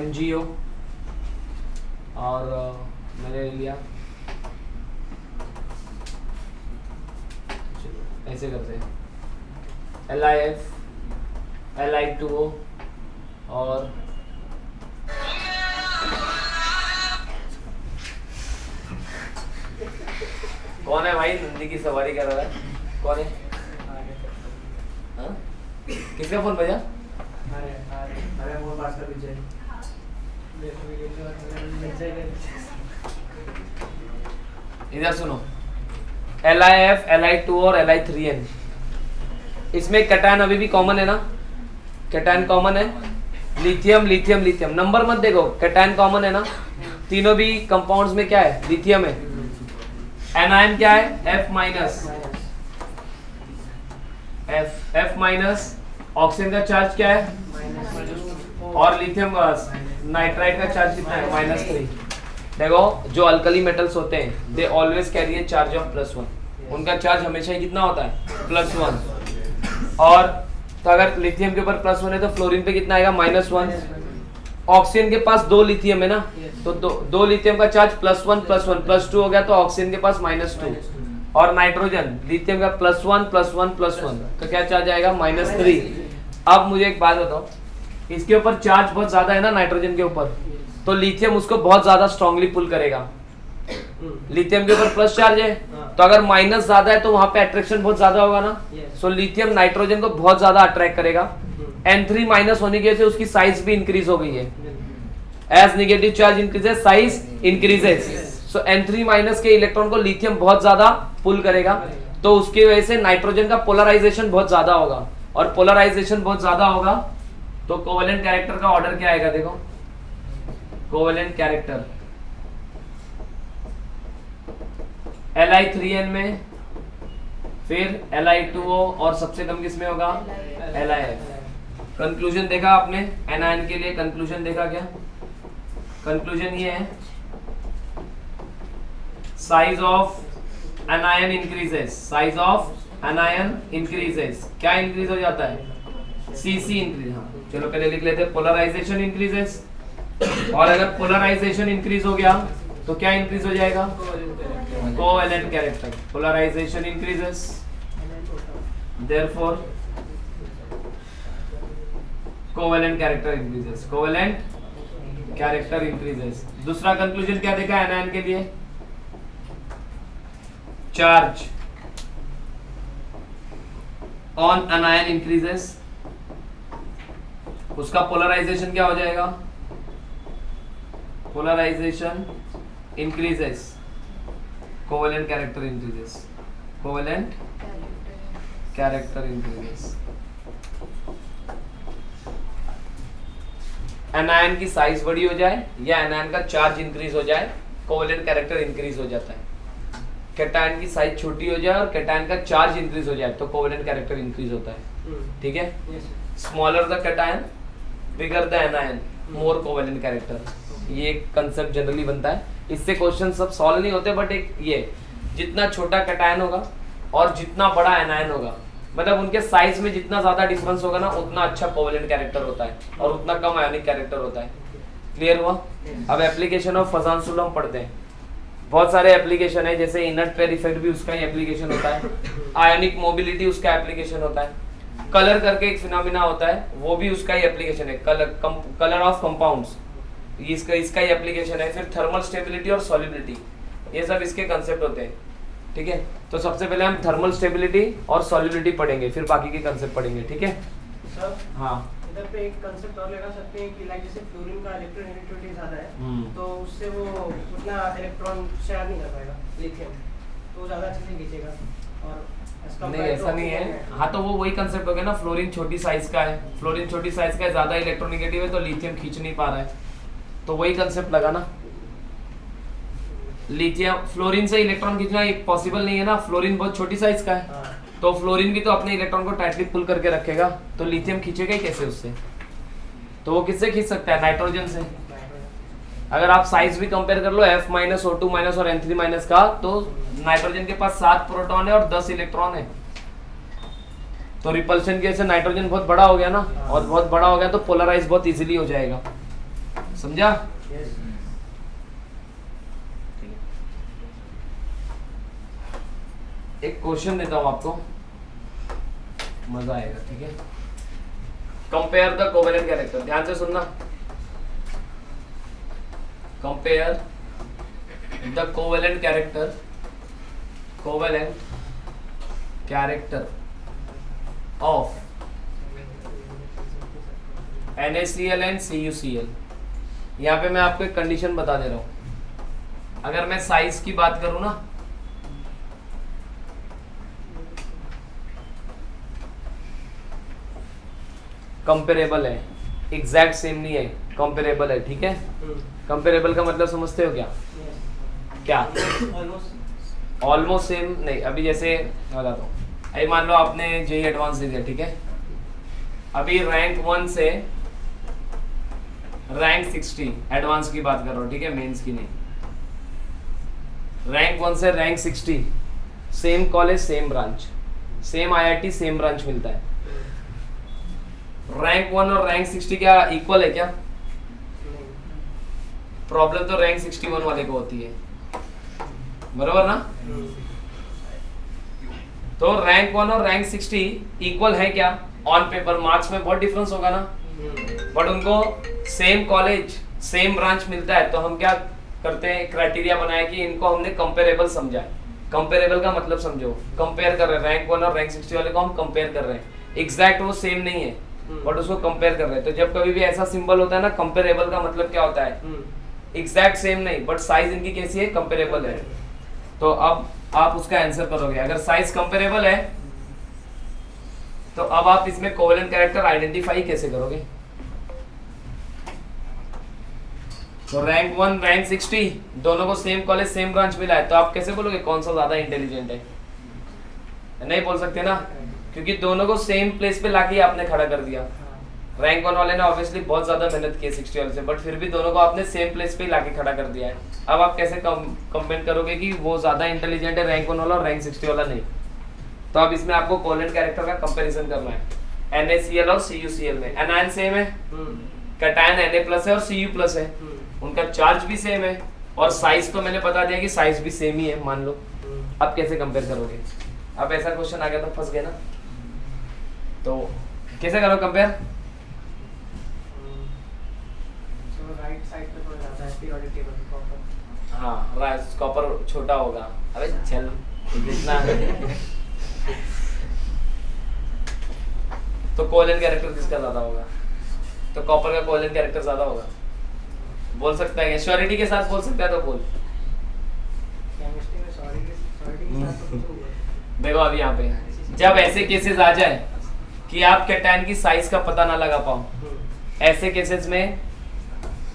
MgO, और मैंने ले लिया, ऐसे करते हैं, LiF, Li2O, और कौन है भाई नंदी की सवारी कर रहा है? कौन है? हाँ? किसका फोन बजा? अरे वो पास का पीछे। इधर सुनो, LiF, Li2 और Li3N, इसमें कैटायन अभी भी कॉमन है ना? कैटायन कॉमन है, लिथियम लिथियम लिथियम, नंबर मत देखो, कैटायन कॉमन है ना? तीनों भी कंपाउंड्स में क्या है, लिथियम है। एनायन क्या है, F minus, F minus. Oxygen का चार्ज क्या है, और लिथियम नाइट्राइड का चार्ज कितना है, -3। देखो जो अल्कली मेटल्स होते हैं they always carry A charge of +1, उनका चार्ज हमेशा ही कितना होता है, +1। और तो अगर लिथियम के ऊपर +1 है तो फ्लोरीन पे कितना आएगा, -1। ऑक्सीजन के पास 2 लिथियम है ना, तो दो लिथियम का चार्ज +1 +1 +2 हो गया, तो ऑक्सीजन के पास -2। और नाइट्रोजन लिथियम का +1 +1 +1, तो क्या चार्ज आएगा, -3। अब मुझे एक बात बताओ, इसके ऊपर चार्ज बहुत ज्यादा है ना नाइट्रोजन के ऊपर, तो लिथियम उसको बहुत ज्यादा स्ट्रांगली पुल करेगा। लिथियम के ऊपर प्लस चार्ज है, तो अगर माइनस ज्यादा है तो वहां पे अट्रैक्शन बहुत ज्यादा होगा ना, सो लिथियम नाइट्रोजन को बहुत ज्यादा अट्रैक्ट करेगा। N3 माइनस होने की वजह से उसकी साइज भी इंक्रीज हो गई है। As negative charge increases size increases, so N3 minus के इलेक्ट्रॉन को लिथियम बहुत ज्यादा पुल करेगा, तो उसकी वजह से नाइट्रोजन का पोलराइजेशन बहुत ज्यादा होगा, और पोलराइजेशन बहुत ज्यादा होगा तो कोवेलेंट कैरेक्टर का ऑर्डर क्या आएगा, देखो कोवेलेंट कैरेक्टर Li3n में, फिर Li2O, और सबसे कम किसमें होगा, LiF। कंक्लूजन देखा आपने एनायन के लिए, कंक्लूजन देखा क्या, कंक्लूजन ये है, size of anion increases, size of anion increases, क्या इंक्रीज हो जाता है, Cc इंक्रीज। हाँ चलो पहले लिख लेते हैं, पोलराइजेशन इंक्रीजेस, और अगर पोलराइजेशन इंक्रीज हो गया तो क्या इंक्रीज हो जाएगा, covalent character, polarisation increases, therefore covalent character increases, covalent character increases. दूसरा कंक्लूजन क्या देखा एनायन के लिए, चार्ज ऑन एनायन इंक्रीजेस, उसका पोलराइजेशन क्या हो जाएगा, polarisation increases, covalent character increases, covalent character increases. Anion की साइज बड़ी हो जाए या एनायन का चार्ज इंक्रीज हो जाए, कोवेलेंट कैरेक्टर इंक्रीज हो जाता है। कैटायन की साइज छोटी हो जाए और कैटायन का चार्ज इंक्रीज हो जाए तो कोवेलेंट कैरेक्टर इंक्रीज होता है, ठीक है। Smaller the cation bigger the anion more covalent character, ये एक कंसेप्ट जनरली बनता है। इससे क्वेश्चन सब सॉल्व नहीं होते, बट एक ये जितना छोटा कैटायन होगा और जितना बड़ा एनायन होगा, मतलब उनके साइज में जितना ज्यादा डिफरेंस होगा ना उतना अच्छा कोवेलेंट कैरेक्टर होता है और उतना कम आयोनिक कैरेक्टर होता है। क्लियर हुआ। अब एप्लीकेशन ऑफ फजानसुल हम पढ़ते हैं। बहुत सारे एप्लीकेशन है, जैसे इनर्ट पेयर इफेक्ट भी उसका ही एप्लीकेशन होता है, आयोनिक मोबिलिटी उसका एप्लीकेशन होता है, कलर करके एक फिनोमिना होता है वो भी उसका ही एप्लीकेशन है, कलर ऑफ कंपाउंड्स इसका ही एप्लीकेशन है, फिर थर्मल स्टेबिलिटी और सॉल्युबिलिटी, ये सब इसके कंसेप्ट होते हैं, ठीक है। तो सबसे पहले हम थर्मल स्टेबिलिटी और सॉल्युबिलिटी पढ़ेंगे, फिर बाकी के कंसेप्ट पढ़ेंगे, ठीक है। सर हाँ इधर पे एक कंसेप्ट और लगा सकते हैं कि लाइक जैसे फ्लोरीन का इलेक्ट्रोनेगेटिविटी ज्यादा है तो उससे वो उतना इलेक्ट्रॉन शेयर नहीं कर पाएगा लिथियम, तो ज्यादा अच्छे से खींचेगा। और नहीं ऐसा नहीं है, हाँ तो वो वही कंसेप्ट हो गया ना, फ्लोरीन छोटी साइज का है, फ्लोरीन छोटी साइज का है, ज्यादा इलेक्ट्रोनेगेटिव है तो लिथियम खींच नहीं पा रहा है, तो वही कंसेप्ट लगा ना। लिथियम फ्लोरीन से इलेक्ट्रॉन खींचना पॉसिबल नहीं है ना, फ्लोरीन बहुत छोटी साइज का है, तो फ्लोरीन भी तो अपने इलेक्ट्रॉन को टाइटली पुल करके रखेगा, तो लिथियम खींचेगा ही कैसे उससे, तो वो किससे खींच सकता है, नाइट्रोजन से। अगर आप साइज भी कंपेयर कर लो F माइनस O2 माइनस और N3 माइनस का, तो नाइट्रोजन के पास 7 प्रोटॉन है और 10 इलेक्ट्रॉन है, तो रिपल्शन की वजह से नाइट्रोजन बहुत बड़ा हो गया ना, और बहुत बड़ा हो गया तो पोलराइज बहुत इजीली हो जाएगा, समझा। एक क्वेश्चन देता हूं आपको, मजा आएगा, ठीक है। कंपेयर द कोवेलेंट कैरेक्टर, ध्यान से सुनना। Compare the covalent character of NaCl and CuCl। यहाँ पे मैं आपको एक कंडीशन बता दे रहा हूं, अगर मैं साइज की बात करूं ना, कंपेरेबल है, एग्जैक्ट सेम नहीं है, कंपेरेबल है, ठीक है। कंपेरेबल का मतलब समझते हो क्या? क्या? ऑलमोस्ट ऑलमोस्ट सेम नहीं। अभी जैसे मैं बताता हूँ, अभी मान लो आपने जेई एडवांस दे दिया, ठीक है, अभी रैंक 1 से रैंक 60 एडवांस की बात कर रहा हूँ, ठीक है, मेंस की नहीं। रैंक 1 से rank 60, same college same branch, same IIT same branch मिलता है। रैंक 1 और रैंक 60 क्या इक्वल है क्या? प्रॉब्लम तो रैंक 61 वाले को होती है, बराबर ना? तो रैंक 1 और रैंक 60 इक्वल है क्या? ऑन पेपर मार्क्स में बहुत डिफरेंस होगा ना, बट उनको सेम कॉलेज सेम ब्रांच मिलता है, तो हम क्या करते हैं, क्राइटेरिया बनाया कि इनको हमने कंपेरेबल समझा है। कंपेरेबल का मतलब समझो, कंपेयर कर रहे हैं, रैंक 1 और रैंक 60 वाले को हम कंपेयर कर रहे हैं, एग्जैक्ट वो सेम नहीं है बट उसको कंपेयर कर रहे हैं। तो जब कभी भी ऐसा सिंबल होता है ना, कंपेरेबल का मतलब क्या होता है, एग्जैक्ट सेम नहीं बट साइज इनकी कैसी है, कंपेरेबल है। तो अब आप उसका आंसर करोगे, अगर साइज कंपेरेबल है तो अब आप इसमें कोवेलेंट कैरेक्टर आइडेंटिफाई कैसे करोगे? तो रैंक 1 रैंक 60 दोनों को सेम कॉलेज सेम ब्रांच मिला है, तो आप कैसे बोलोगे कौन सा ज्यादा इंटेलिजेंट है? नहीं बोल सकते ना, क्योंकि दोनों को सेम प्लेस पे लाके आपने खड़ा कर दिया। रैंक 1 वाले ने ऑब्वियसली बहुत ज्यादा मेहनत की है 60 वाले से, बट फिर भी दोनों को आपने सेम प्लेस पे लाके खड़ा कर दिया है। अब आप कैसे कंपेयर करोगे कि वो ज्यादा इंटेलिजेंट है रैंक 1 वाला और रैंक 60 वाला नहीं? तो अब इसमें आपको कोवेलेंट कैरेक्टर का कंपैरिजन करना है। NaCl और CuCl में एनायन सेम है, कैटायन Na+ है और Cu+ है, उनका चार्ज भी सेम है और साइज तो मैंने बता दिया कि साइज भी सेम ही है, मान लो। अब कैसे कंपेयर करोगे? अब ऐसा क्वेश्चन आ गया तो फंस गए ना, तो कैसे करो कंपेयर? राइट साइड पे थोड़ा ज्यादा है पीरियोडिक टेबल पे कॉपर। हाँ, राइट, कॉपर छोटा होगा। अबे चल इतना तो कोवेलेंट कैरेक्टर किसका ज्यादा होगा? तो कॉपर का कोवेलेंट कैरेक्टर ज्यादा होगा। बोल सकता है, श्योरिटी के साथ बोल सकता है तो बोल। केमिस्ट्री में सॉरी के साथ तो कुछ नहीं है। देखो अभी यहाँ पे जब ऐसे केसेस आ जाए कि आप कैटायन की साइज का पता ना लगा पाओ, ऐसे केसेस में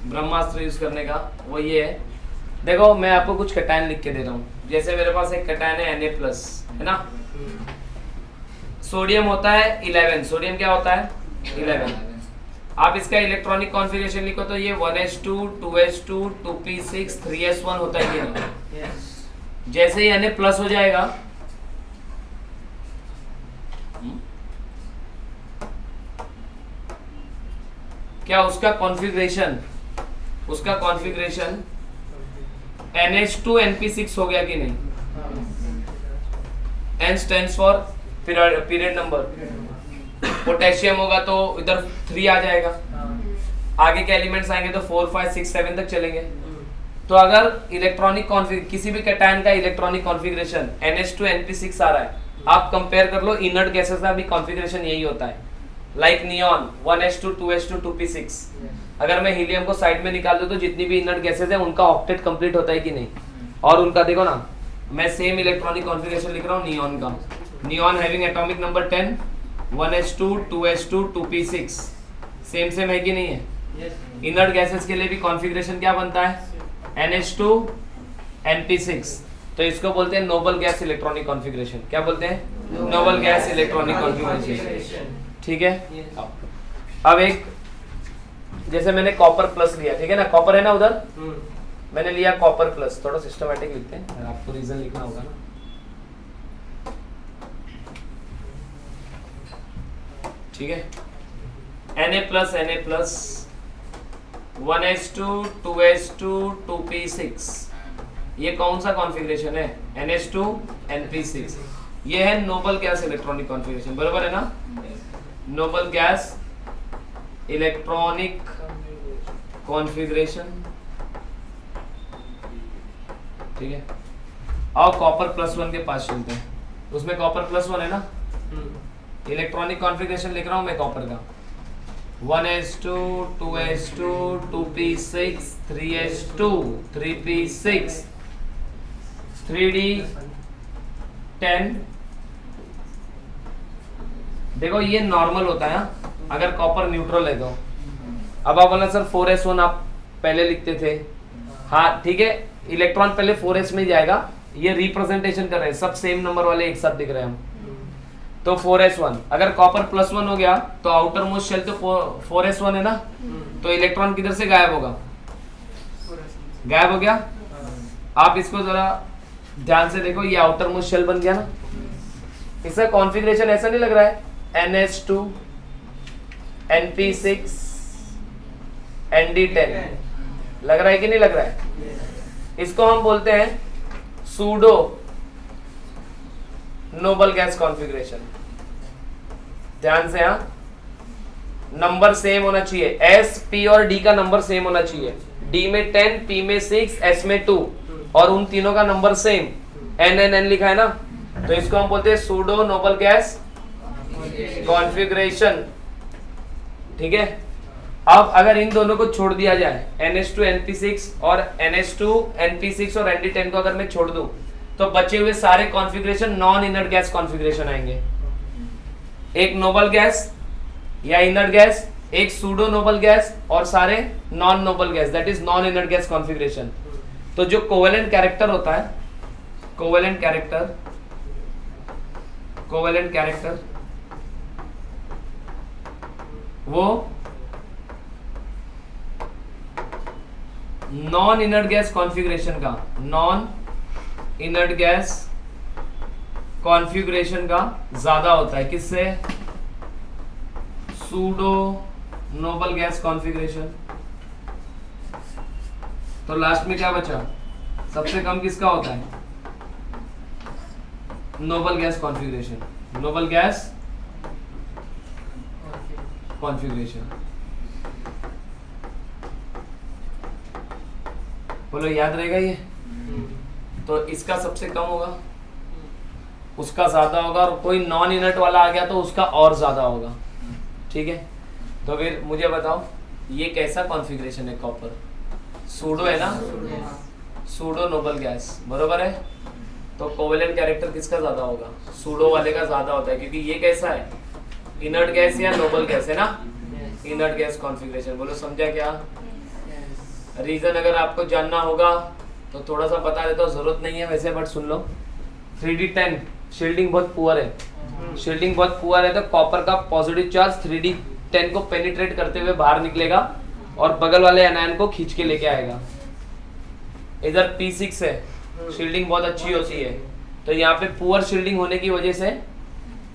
ब्रह्मास्त्र यूज करने का वो ये है। देखो मैं आपको कुछ कैटायन लिख के दे रहा हूँ, जैसे मेरे पास एक कैटायन है Na+, है ना, सोडियम होता है 11, सोडियम क्या होता है 11। आप इसका इलेक्ट्रॉनिक कॉन्फ़िगरेशन लिखो तो ये 1s2 2s2 2p6 3s1 होता है ये। जैसे ही Na+ हो जाएगा, क्या उसका कॉन्फ़िगरेशन NH2 NP6 हो गया कि नहीं? N stands for period number. Potassium होगा तो इधर 3 आ जाएगा, आगे के एलिमेंट्स आएंगे तो 4 5 6 7 तक चलेंगे। तो अगर इलेक्ट्रॉनिक किसी भी कैटायन का इलेक्ट्रॉनिक कॉन्फ़िगरेशन NH2 NP6 आ रहा है, आप कंपेयर कर लो, इनर्ट गैसेस का भी कॉन्फ़िगरेशन यही होता है, like neon 1s2 2s2 2p6। अगर मैं हीलियम को साइड में निकाल दूं तो जितनी भी इनर्ट गैसेस है उनका ऑक्टेट कंप्लीट होता है कि नहीं? और उनका देखो ना, मैं सेम इलेक्ट्रॉनिक कॉन्फ़िगरेशन लिख रहा हूँ नियॉन का, neon having atomic number 10 1s2 2s2 2p6, same है कि नहीं है? इनर्ट गैसेस के लिए भी कॉन्फ़िगरेशन क्या बनता है NH2 NP6। तो इसको बोलते हैं नोबल गैस इलेक्ट्रॉनिक कॉन्फ़िगरेशन। क्या बोलते हैं? Noble gas electronic configuration. ठीक है। अब एक जैसे मैंने कॉपर प्लस लिया, ठीक है ना, कॉपर है ना उधर, मैंने लिया कॉपर प्लस, थोड़ा सिस्टमैटिक लिखते हैं, आपको रीजन लिखना होगा ना। ठीक है, Na+, 1s2 2s2 2p6, ये कौन सा कॉन्फ़िगरेशन है? NH2 NP6। ये है नोबल गैस इलेक्ट्रॉनिक कॉन्फ़िगरेशन, बराबर है ना? नोबल गैस इलेक्ट्रॉनिक कॉन्फ़िगरेशन, ठीक है। और कॉपर +1 के पास चलते हैं, उसमें कॉपर +1 है ना, इलेक्ट्रॉनिक कॉन्फ़िगरेशन लिख रहा हूं मैं कॉपर का 1s2 2s2 2p6 3s2 3p6 3d10। देखो ये नॉर्मल होता है अगर कॉपर न्यूट्रल है तो। अब आप बोलना सर 4s1 आप पहले लिखते थे, हाँ ठीक है, इलेक्ट्रॉन पहले 4s में जाएगा, ये रिप्रेजेंटेशन कर रहे हैं, सब सेम नंबर वाले एक साथ दिख रहे हैं हम, तो 4s1। अगर कॉपर +1 हो गया तो आउटर मोस्ट शेल तो 4s1 है ना, तो इलेक्ट्रॉन किधर से गायब होगा, गायब हो गया। आप इसको जरा ध्यान से देखो, ये आउटर मोस्ट शेल बन गया ना, इसका कॉन्फ़िगरेशन ऐसा नहीं लग रहा है, NH2 NP6 ND10 लग रहा है कि नहीं लग रहा है। इसको हम बोलते हैं सूडो नोबल गैस कॉन्फ़िगरेशन। ध्यान से, हाँ, नंबर सेम होना चाहिए, S P और D का नंबर सेम होना चाहिए, D में 10, P में 6, S में 2, और उन तीनों का नंबर सेम, N लिखा है ना, तो इसको हम बोलते हैं सूडो नोबल गैस कॉन्फ़िगरेशन। ठीक है, अब अगर इन दोनों को छोड़ दिया जाए, NH2 NP6 और NH2 NP6 और ND10 को अगर मैं छोड़ दूं, तो बचे हुए सारे configuration non inert gas configuration आएंगे। एक नोबल गैस या इनर्ट गैस, एक सूडो नोबल गैस, और सारे non noble gas, that is non inert gas configuration. तो जो कोवेलेंट कैरेक्टर होता है, कोवेलेंट कैरेक्टर वो नॉन इनर्ट गैस कॉन्फ़िगरेशन का, नॉन इनर्ट गैस कॉन्फ़िगरेशन का ज्यादा होता है, किससे, सूडो नोबल गैस कॉन्फ़िगरेशन। तो लास्ट में क्या बचा, सबसे कम किसका होता है, noble gas configuration, noble gas configuration. बोलो याद रहेगा ये। तो इसका सबसे कम होगा, उसका ज्यादा होगा, और कोई नॉन इनर्ट वाला आ गया तो उसका और ज्यादा होगा। ठीक है, तो फिर मुझे बताओ ये कैसा कॉन्फ़िगरेशन है, कॉपर सूडो है ना, सूडो नोबल गैस, बरोबर है। तो कोवेलेंट कैरेक्टर किसका ज्यादा होगा, सूडो वाले का ज्यादा होता है, क्योंकि ये कैसा है, इनर्ट गैस या नोबल गैस है ना, इनर्ट गैस कॉन्फ़िगरेशन। बोलो समझा क्या, रीजन अगर आपको जानना होगा तो थोड़ा सा बता देता हूँ, जरूरत नहीं है वैसे, but soon low. 3D10 shielding बहुत पुअर है, शील्डिंग बहुत पुअर है, तो कॉपर का पॉजिटिव चार्ज 3D10 को पेनिट्रेट करते हुए बाहर निकलेगा और बगल वाले एनायन को खींच के लेके आएगा। इधर P6 है, शील्डिंग बहुत अच्छी होती है, तो यहाँ पे पुअर शील्डिंग होने की वजह से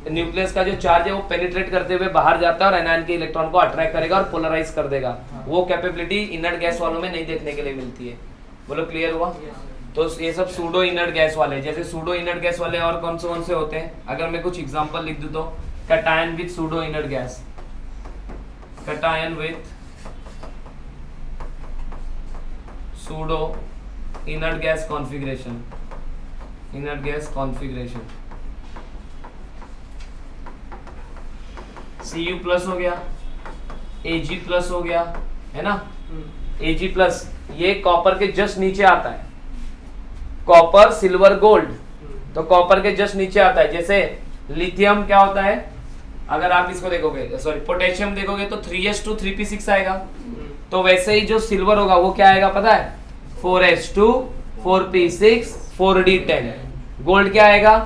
न्यूक्लियस का जो चार्ज है वो पेनिट्रेट करते हुए बाहर जाता है और एनायन के इलेक्ट्रॉन को अट्रैक्ट करेगा और पोलराइज कर देगा। वो कैपेबिलिटी इनर्ट गैस वालों में नहीं देखने के लिए मिलती है। बोलो क्लियर हुआ। तो ये सब सूडो इनर्ट गैस वाले, जैसे सूडो इनर्ट गैस वाले और कौन से होते हैं, अगर मैं कुछ एग्जांपल लिख दूं तो cation with pseudo inert gas, cation with pseudo inert gas configuration, inert gas configuration, Cu+ हो गया, Ag+ हो गया, है ना, Ag+, ये कॉपर के जस्ट नीचे आता है, कॉपर सिल्वर गोल्ड, तो कॉपर के जस्ट नीचे आता है। जैसे लिथियम क्या होता है, अगर आप इसको देखोगे, सॉरी पोटेशियम देखोगे तो 3s2 3p6 आएगा, तो वैसे ही जो सिल्वर होगा वो क्या आएगा पता है, 4s2 4p6 4d10। गोल्ड क्या आएगा,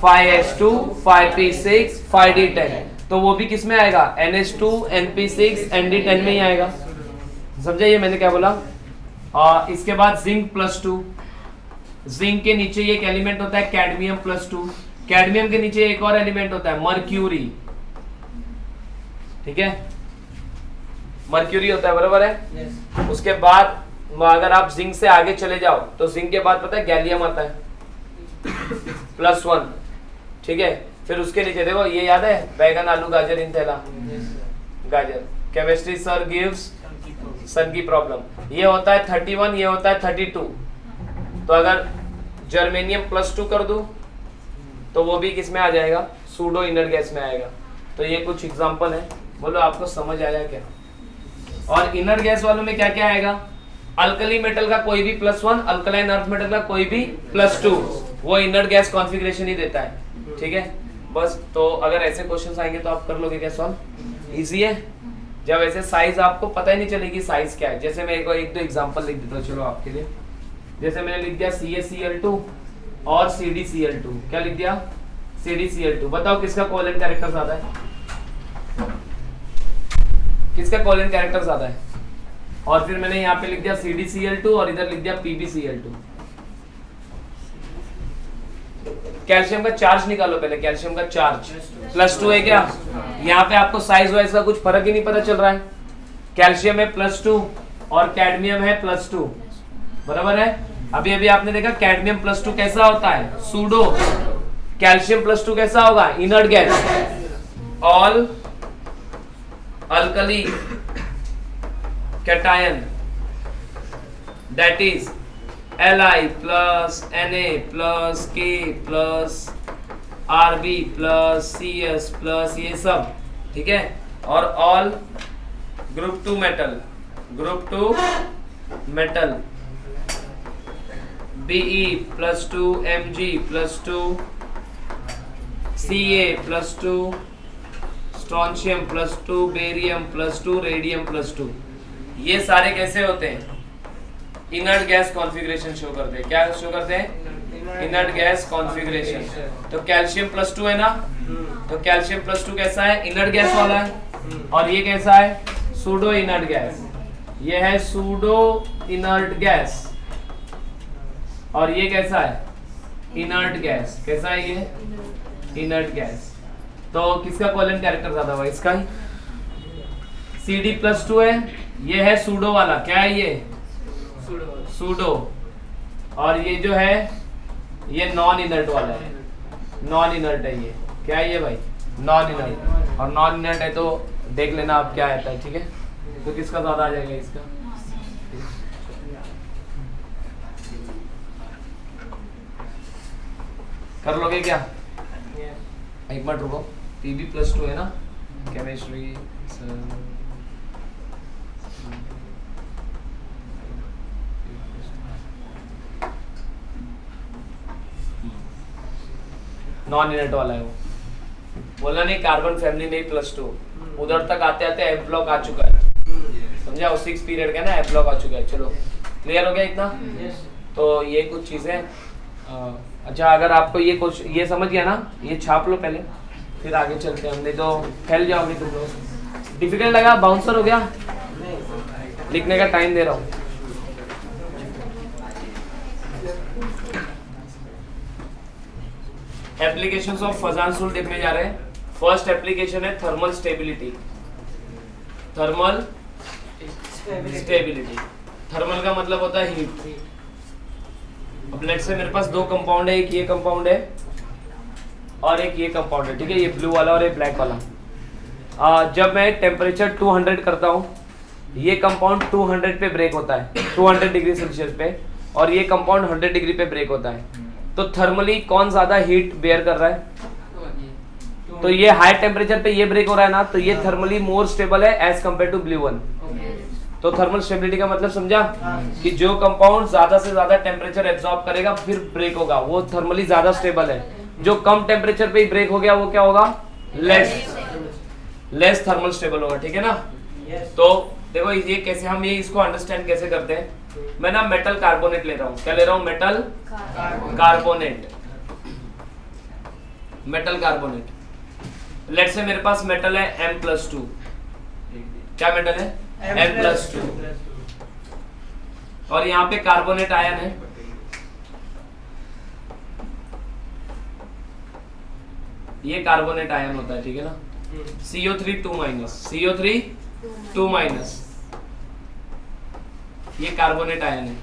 5s2 5p6 5d10, तो वो भी किस में आएगा, NH2 NP6 ND10 में ही आएगा। समझे ये मैंने क्या बोला। इसके बाद Zinc+2, जिंक के नीचे एक एलिमेंट होता है कैडमियम+2, कैडमियम के नीचे एक और एलिमेंट होता है मर्क्यूरी, ठीक है, मर्क्यूरी होता है, बराबर है। yes. उसके बाद अगर आप जिंक से आगे चले जाओ तो जिंक के बाद पता है गैलियम आता है +1, ठीक है। फिर उसके नीचे देखो, ये याद है, बैगन आलू गाजर इन थैला, गाजर, केमिस्ट्री सर गिव्स सन की प्रॉब्लम, ये होता है 31, ये होता है 32। तो अगर जर्मेनियम +2 कर दूं तो वो भी किस में आ जाएगा, सूडो इनर्ट गैस में आएगा। तो ये कुछ एग्जांपल है, बोलो आपको समझ आया क्या। और इनर्ट गैस वालों में क्या क्या आएगा, अल्कली मेटल का कोई भी +1, अल्कलाइन अर्थ मेटल का कोई भी +2, वो इनर्ट गैस कॉन्फ़िगरेशन ही देता है, ठीक है। बस, तो अगर ऐसे क्वेश्चंस आएंगे तो आप कर लोगे क्या सॉल्व, इजी है। जब ऐसे साइज आपको पता ही नहीं चलेगी साइज क्या है। जैसे मैं एक दो एग्जांपल लिख देता हूँ चलो आपके लिए। जैसे मैंने लिख दिया CaCl2 और CdCl2। क्या लिख दिया? CdCl2। बताओ किसका कोवेलेंट कैरेक्टर ज्यादा है? किसका कोवेलेंट कैरेक्टर ज्यादा है? और फिर मैंने यहाँ पे लिख दिया CdCl2 और इधर लिख दिया PbCl2। कैल्शियम का चार्ज निकालो पहले। कैल्शियम का चार्ज +2 है क्या? यहाँ पे आपको साइज वाइज का कुछ फर्क ही नहीं पता चल रहा है। कैल्शियम है +2 और कैडमियम है +2, बराबर है। अभी अभी आपने देखा कैडमियम +2 कैसा होता है? सूडो। कैल्शियम +2 कैसा होगा? Inert gas. All alkali cation that is Li plus Na plus K plus Rb plus Cs plus ये सब, ठीक है। और all group 2 metal, group 2 metal Be +2 Mg +2 Ca +2 strontium +2 barium +2 radium +2। ये सारे कैसे होते हैं? इनर्ट गैस कॉन्फ़िगरेशन शो करते हैं। क्या शो करते हैं? Inert gas configuration. तो कैल्शियम +2 है ना, तो कैल्शियम +2 कैसा है? इनर्ट गैस वाला है। और ये कैसा है? Pseudo inert gas. ये है सूडो इनर्ट गैस। और ये कैसा है? Inert gas. कैसा है ये? Inert gas. तो किसका कोवेलेंट कैरेक्टर ज्यादा हुआ? इसका ही। Cd+2 है, ये है सूडो वाला। क्या है ये? सूडो। और ये जो है ये नॉन इनर्ट वाला है। नॉन इनर्ट है ये। क्या है ये भाई? Non inert. और नॉन इनर्ट है तो देख लेना आप क्या आता है, ठीक है। तो किसका ज्यादा आ जाएगा? इसका। कर लोगे क्या? एक मिनट रुको। Pb+2 है ना, केमिस्ट्री नॉन इनर्ट वाला है वो। बोला नहीं कार्बन फैमिली में +2, उधर तक आते आते एफ ब्लॉक आ चुका है, समझा? 6 पीरियड का ना एफ ब्लॉक आ चुका है। चलो क्लियर हो गया इतना? तो ये कुछ चीजें। अच्छा अगर आपको ये कुछ ये समझ गया ना, ये छाप लो पहले, फिर आगे चलते हैं। हमने तो फैल जाओगे तुम लोग। डिफिकल्ट लगा? बाउंसर हो गया? लिखने का टाइम दे रहा हूँ। एप्लीकेशंस ऑफ फजानसूल देखने जा रहे हैं। फर्स्ट एप्लीकेशन है thermal stability. Thermal stability. Thermal का मतलब होता है हीट। अब लेट्स से मेरे पास दो कंपाउंड है, एक ये कंपाउंड है और एक ये कंपाउंड है, ठीक है। ये ब्लू वाला और ये ब्लैक वाला। जब मैं टेम्परेचर 200 करता हूँ, ये कंपाउंड 200 पे ब्रेक होता है, 200 डिग्री सेल्सियस पे, और ये कंपाउंड 100 डिग्री पे ब्रेक होता है। तो थर्मली कौन ज्यादा हीट बेयर कर रहा है? तो ये हाई टेम्परेचर पे ये ब्रेक हो रहा है ना, तो ये थर्मली मोर स्टेबल है as compare to blue one. तो थर्मल स्टेबिलिटी का मतलब समझा कि जो कंपाउंड ज्यादा से ज्यादा टेम्परेचर एब्जॉर्ब करेगा फिर ब्रेक होगा, वो थर्मली ज्यादा स्टेबल है। जो कम टेम्परेचर पे ही ब्रेक हो गया वो क्या होगा? लेस थर्मल स्टेबल होगा, ठीक है ना। तो देखो ये कैसे हम ये इसको अंडरस्टैंड कैसे करते हैं। मैं ना मेटल कार्बोनेट ले रहा हूँ। क्या ले रहा हूँ? Metal carbonate. Metal carbonate. Let's say मेरे पास मेटल है M+2। क्या मेटल है? M+2। और यहाँ पे कार्बोनेट आयन है। ये कार्बोनेट आयन होता है, ठीक है ना। CO3 2-, CO3 2-। ये कार्बोनेट आयन है।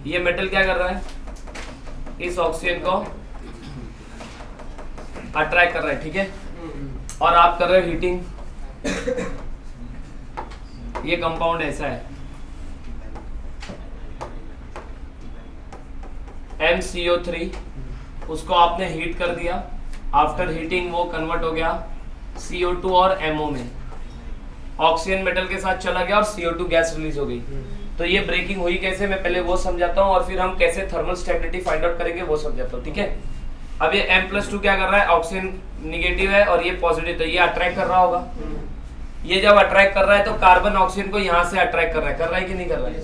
ये मेटल क्या कर रहा है? इस ऑक्सीजन को अट्रैक्ट कर रहा है, ठीक है। और आप कर रहे हो हीटिंग। ये कंपाउंड ऐसा है MCO3, उसको आपने हीट कर दिया। आफ्टर हीटिंग वो कन्वर्ट हो गया CO2 और MO में। ऑक्सीजन मेटल के साथ चला गया और CO2 गैस रिलीज हो गई। तो ये ब्रेकिंग हुई कैसे, मैं पहले वो समझाता हूँ और फिर हम कैसे थर्मल स्टेबिलिटी फाइंड आउट करेंगे वो समझाता हूँ, ठीक है। अब ये M+2 क्या कर रहा है, ऑक्सीजन निगेटिव है और ये पॉजिटिव, तो ये अट्रैक्ट कर रहा होगा। ये जब अट्रैक्ट कर रहा है तो कार्बन ऑक्सीजन को यहाँ से अट्रैक्ट कर रहा है कि नहीं कर रहा है?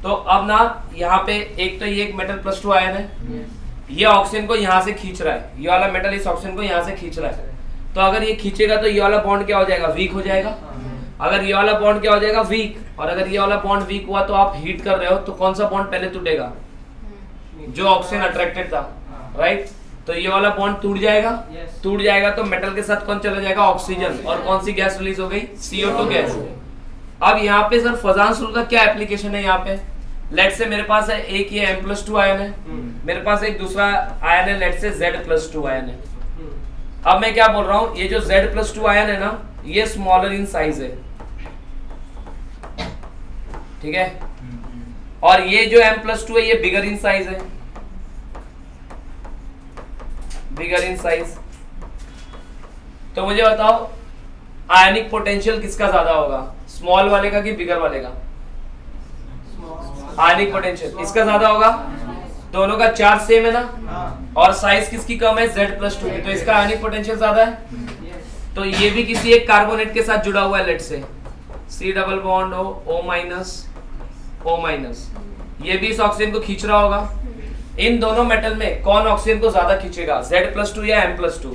तो अब ना यहाँ पे एक तो ये एक मेटल +2 आयन है, ये ऑक्सीजन को यहाँ से खींच रहा है, ये वाला मेटल इस ऑक्सीजन को यहाँ से खींच रहा है। तो अगर ये खींचेगा तो ये वाला बॉन्ड क्या हो जाएगा, वीक हो जाएगा। अगर ये वाला बॉन्ड क्या हो जाएगा, वीक, और अगर ये वाला बॉन्ड वीक हुआ तो आप हीट कर रहे हो, तो कौन सा बॉन्ड पहले टूटेगा, जो ऑक्सीजन अट्रैक्टेड था, राइट। तो ये वाला बॉन्ड टूट जाएगा, टूट जाएगा तो मेटल के साथ कौन चला जाएगा, ऑक्सीजन, और कौन सी गैस रिलीज हो गई, CO2 गैस। अब यहाँ पे सर फजान रूल का क्या एप्लीकेशन है, यहाँ पे लेट से मेरे पास है एक ये M+2 आयन है, मेरे पास एक दूसरा आयन है लेट से Z+2 आयन है। अब मैं क्या बोल रहा हूँ, ये जो Z+2 आयन है ना, ये स्मॉलर इन साइज है, ठीक है, और ये जो M+2 है ये बिगर इन साइज है, बिगर इन साइज। तो मुझे बताओ आयनिक पोटेंशियल किसका ज्यादा होगा, स्मॉल वाले का कि बिगर वाले का? आयनिक पोटेंशियल इसका ज्यादा होगा, दोनों का चार्ज सेम है ना, और साइज किसकी कम है, Z+2 की, तो इसका आयनिक पोटेंशियल ज्यादा है। तो ये भी किसी एक कार्बोनेट के साथ जुड़ा हुआ है, लेट से C डबल बॉन्ड O-, ये भी इस ऑक्सीजन को खींच रहा होगा। इन दोनों मेटल में कौन ऑक्सीजन को ज्यादा खींचेगा, Z+2 या M+2?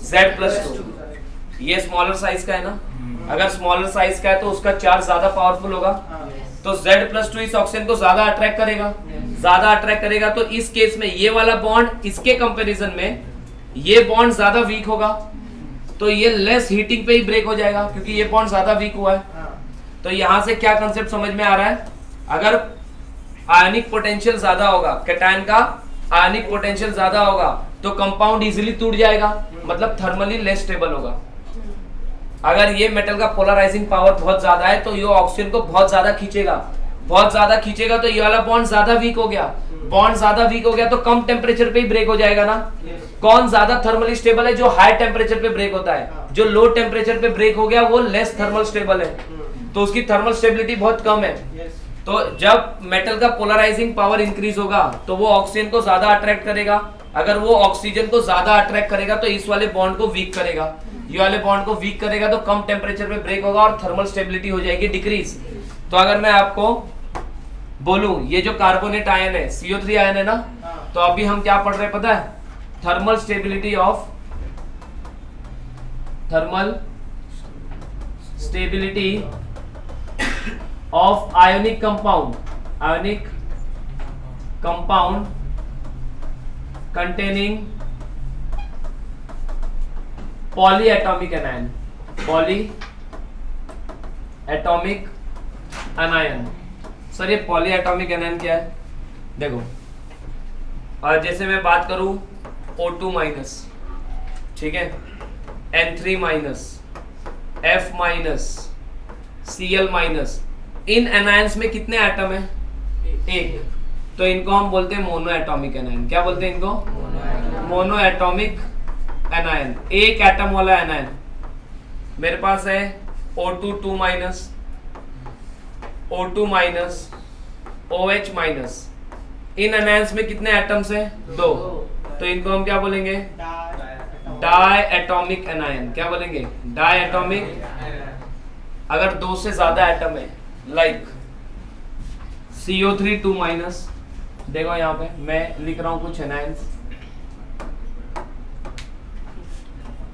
Z+2। ये स्मॉलर साइज का है ना, अगर स्मॉलर साइज का है तो उसका चार्ज ज्यादा पावरफुल होगा, तो Z+2 इस ऑक्सीजन को ज्यादा अट्रैक्ट करेगा, ज्यादा अट्रैक्ट करेगा। तो इस केस में ये वाला बॉन्ड इसके कंपैरिजन में ये बॉन्ड ज्यादा वीक होगा, तो ये लेस हीटिंग पे ही ब्रेक हो जाएगा क्योंकि ये बॉन्ड ज्यादा वीक हुआ है। तो यहां से क्या कंसेप्ट समझ में आ रहा है, अगर आयनिक पोटेंशियल ज्यादा होगा, कैटायन का आयनिक पोटेंशियल ज्यादा होगा तो कंपाउंड इजीली टूट जाएगा, मतलब थर्मली लेस स्टेबल होगा। अगर ये मेटल का पोलराइजिंग पावर बहुत ज्यादा है तो ये ऑक्सीजन को बहुत ज्यादा खींचेगा, बहुत ज्यादा खींचेगा, तो ये वाला बॉन्ड ज्यादा वीक हो गया, बॉन्ड ज्यादा वीक हो गया तो कम टेम्परेचर पे ही ब्रेक हो जाएगा ना। कौन ज्यादा थर्मली स्टेबल है, जो हाई टेम्परेचर पे ब्रेक होता है, जो लो टेम्परेचर पे ब्रेक हो गया वो लेस थर्मल स्टेबल है, तो उसकी थर्मल स्टेबिलिटी बहुत कम है। तो जब मेटल का पोलराइजिंग पावर इंक्रीज होगा तो वो ऑक्सीजन को ज्यादा अट्रैक्ट करेगा, अगर वो ऑक्सीजन को ज्यादा अट्रैक्ट करेगा तो इस वाले बॉन्ड को वीक करेगा, ये वाले बॉन्ड को वीक करेगा तो कम टेम्परेचर पे ब्रेक होगा और थर्मल स्टेबिलिटी हो जाएगी डिक्रीज। तो अगर मैं आपको बोलूं ये जो कार्बोनेट आयन है CO3 आयन है ना, तो अभी हम क्या पढ़ रहे हैं पता है, thermal stability of ionic compound containing polyatomic anion। Sir ये पॉलीएटॉमिक एनायन क्या है, देखो, और जैसे मैं बात करूं O2-, ठीक है, N3-, F-, Cl-, इन एनायंस में कितने एटम है, एक, तो इनको हम बोलते हैं मोनो एटॉमिक एनायन। क्या बोलते हैं इनको, मोनो एटॉमिक एनायन, एक एटम वाला एनायन। मेरे पास है O2-, O2-, OH-। इन एनायंस में कितने एटम्स हैं, दो, तो इनको हम क्या बोलेंगे, डाई एटॉमिक एनायन। क्या बोलेंगे, डाई एटॉमिक। अगर दो से ज्यादा एटम है, लाइक CO3-2-, देखो यहाँ पे मैं लिख रहा हूं कुछ anions,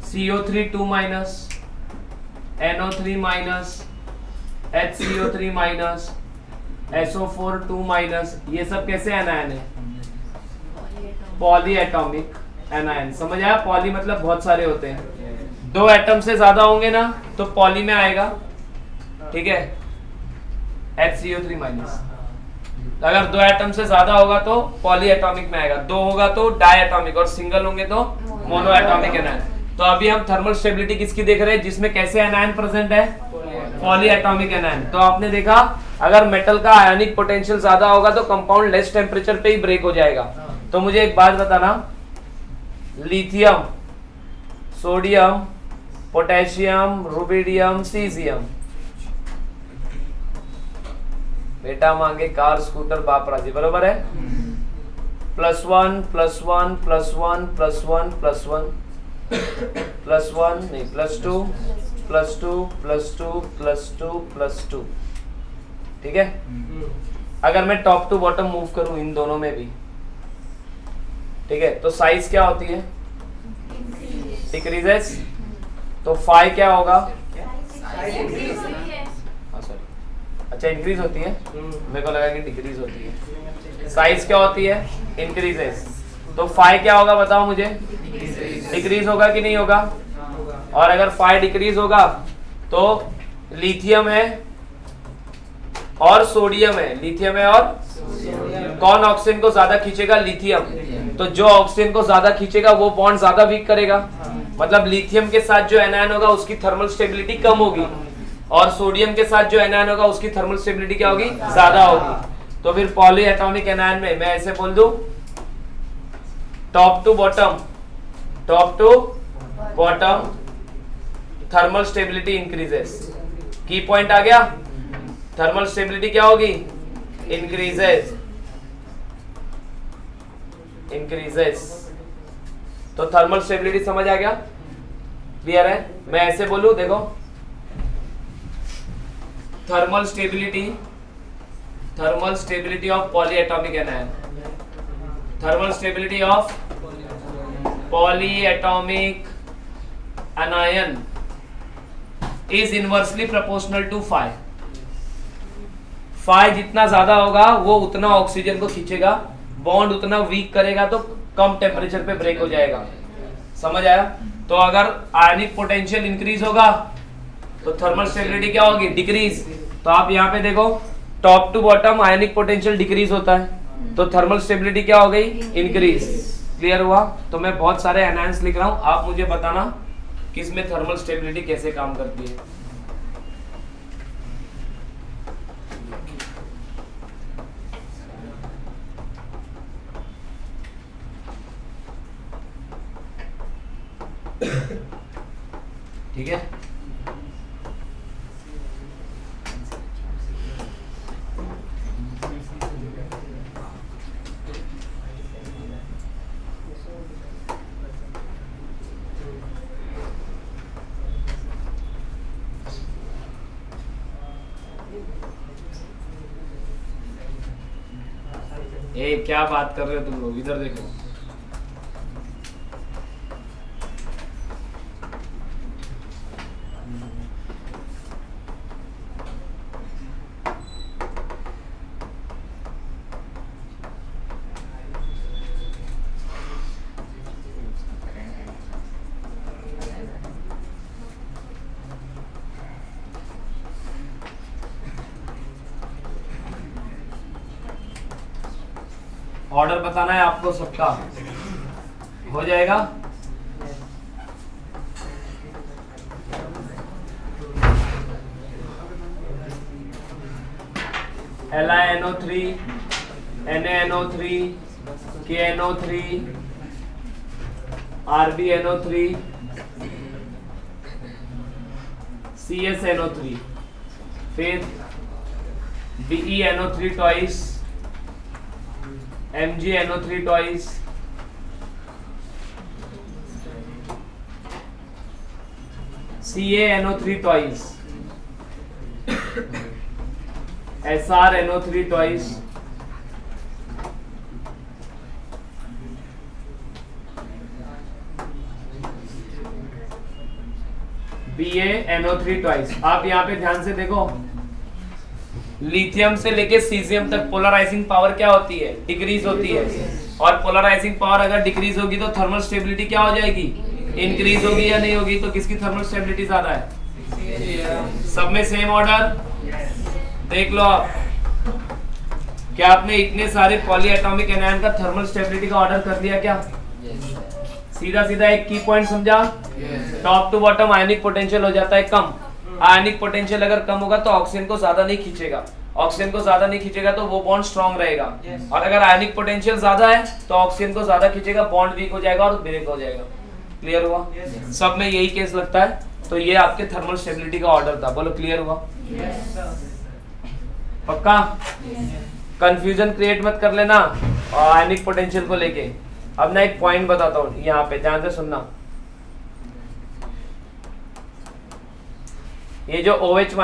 CO3-2-, NO3-, HCO3-, SO4-2-, ये सब कैसे एनायन है, पॉलीएटॉमिक एनायन। समझ आया, पॉली मतलब बहुत सारे होते हैं, दो एटम से ज्यादा होंगे ना तो पॉली में आएगा, ठीक है, HCO3-। अगर दो एटम से ज्यादा होगा तो पॉलीएटॉमिक में आएगा, दो होगा तो डायएटॉमिक, और सिंगल होंगे तो मोनोएटॉमिक एनायन। तो अभी हम थर्मल स्टेबिलिटी किसकी देख रहे हैं, जिसमें कैसे एनायन प्रेजेंट है, पॉलीएटॉमिक एनायन। तो आपने देखा अगर मेटल का आयनिक पोटेंशियल ज्यादा होगा तो कंपाउंड लेस टेम्परेचर पे ही ब्रेक हो जाएगा। तो मुझे एक बात बताना, lithium, sodium, potassium, rubidium, caesium, बेटा मांगे कार, स्कूटर, बाप राजी, बरोबर है। +1 +1 +1 +1 +1 +1 नहीं +2 +2 +2 +2 +2, ठीक है। अगर मैं टॉप टू बॉटम मूव करूं इन दोनों में भी, ठीक है, तो साइज क्या होती है? डिक्रीजेस। तो फाई क्या होगा? अच्छा इंक्रीज होती है, मेरे को लगा कि डिक्रीज होती है। साइज क्या होती है? इंक्रीजेस। तो फाई क्या होगा बताओ मुझे? डिक्रीज होगा कि नहीं होगा? और अगर फाई डिक्रीज होगा तो लिथियम है और सोडियम है, लिथियम है और कौन ऑक्सीजन को ज्यादा खींचेगा? लिथियम। तो जो ऑक्सीजन को ज्यादा खींचेगा वो बॉन्ड ज्यादा वीक करेगा, मतलब लिथियम के साथ जो एनायन होगा उसकी थर्मल स्टेबिलिटी कम होगी और सोडियम के साथ जो एनायन होगा उसकी थर्मल स्टेबिलिटी क्या होगी? ज्यादा होगी। तो फिर पॉली एटॉमिक एनायन में मैं ऐसे बोल दूं, top to bottom thermal stability increases. Key point आ गया, थर्मल स्टेबिलिटी क्या होगी? इंक्रीजेस। तो थर्मल स्टेबिलिटी समझ आ गया? क्लियर है? मैं ऐसे बोलूं, देखो thermal stability of polyatomic anion, thermal stability of polyatomic anion is inversely proportional to phi. Phi जितना ज्यादा होगा वो उतना ऑक्सीजन को खींचेगा, बॉन्ड उतना वीक करेगा, तो कम टेम्परेचर पे ब्रेक हो जाएगा। समझ आया? तो अगर आयनिक पोटेंशियल इंक्रीज होगा तो थर्मल स्टेबिलिटी क्या होगी? डिक्रीज। तो आप यहाँ पे देखो top to bottom ionic potential decrease होता है तो थर्मल स्टेबिलिटी क्या हो गई? इंक्रीज। क्लियर हुआ? तो मैं बहुत सारे एनायंस लिख रहा हूँ, आप मुझे बताना किसमें थर्मल स्टेबिलिटी कैसे काम करती है। ठीक है, ए क्या बात कर रहे हो तुम लोग, इधर देखो। ऑर्डर बताना है आपको सबका, हो जाएगा? LiNO3, NaNO3, KNO3, RbNO3, CsNO3, फिर BeNO3 twice, MgNO3 twice, CaNO3 twice, SrNO3 twice, BaNO3 twice। आप यहाँ पे ध्यान से देखो, लिथियम से लेके सीजियम तक पोलराइजिंग पावर क्या होती है? डिक्रीज होती है। और पोलराइजिंग पावर अगर डिक्रीज होगी तो थर्मल स्टेबिलिटी क्या हो जाएगी? इंक्रीज होगी या नहीं होगी? तो किसकी थर्मल स्टेबिलिटी ज्यादा है? सब में सेम ऑर्डर देख लो आप। क्या आपने इतने सारे पॉलीएटॉमिक एनायन का थर्मल स्टेबिलिटी का ऑर्डर कर लिया क्या? सीधा सीधा एक की पॉइंट समझा, top to bottom ionic potential हो जाता है कम। आयनिक पोटेंशियल अगर कम होगा तो ऑक्सीजन को ज्यादा नहीं खींचेगा, ऑक्सीजन को ज्यादा नहीं खींचेगा तो वो बॉन्ड स्ट्रांग रहेगा। और अगर आयनिक पोटेंशियल ज्यादा है तो ऑक्सीजन को ज्यादा खींचेगा, बॉन्ड वीक हो जाएगा और ब्रेक हो जाएगा। क्लियर हुआ? सब में यही केस लगता है। तो ये आपके थर्मल स्टेबिलिटी का ऑर्डर था, बोलो क्लियर हुआ? पक्का? कंफ्यूजन क्रिएट मत कर लेना। आयनिक पोटेंशियल को लेके। अब मैं एक पॉइंट बताता हूँ, यहाँ पे ध्यान से सुनना। ये जो OH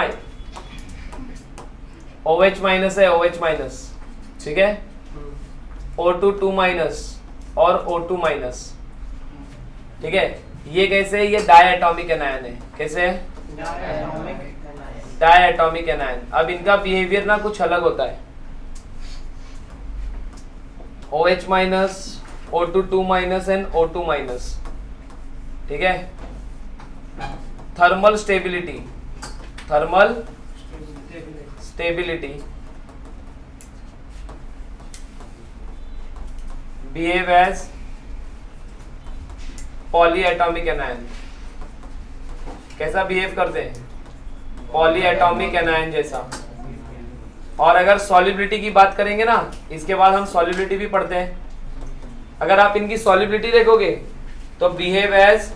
माइनस है, OH माइनस, ठीक है, O2 2 माइनस और O2 माइनस, ठीक है, ये कैसे है? ये डायटोमिक एनायन है। कैसे है? Diatomic anion. अब इनका बिहेवियर ना कुछ अलग होता है। OH minus, O2 2 minus and O2 minus, ठीक है। Thermal stability, thermal stability, behave as polyatomic anion. कैसा बिहेव करते हैं? पॉलीएटॉमिक एनायन जैसा। और अगर सॉल्युबिलिटी की बात करेंगे ना, इसके बाद हम सॉल्युबिलिटी भी पढ़ते हैं। अगर आप इनकी सॉल्युबिलिटी देखोगे तो बिहेव एज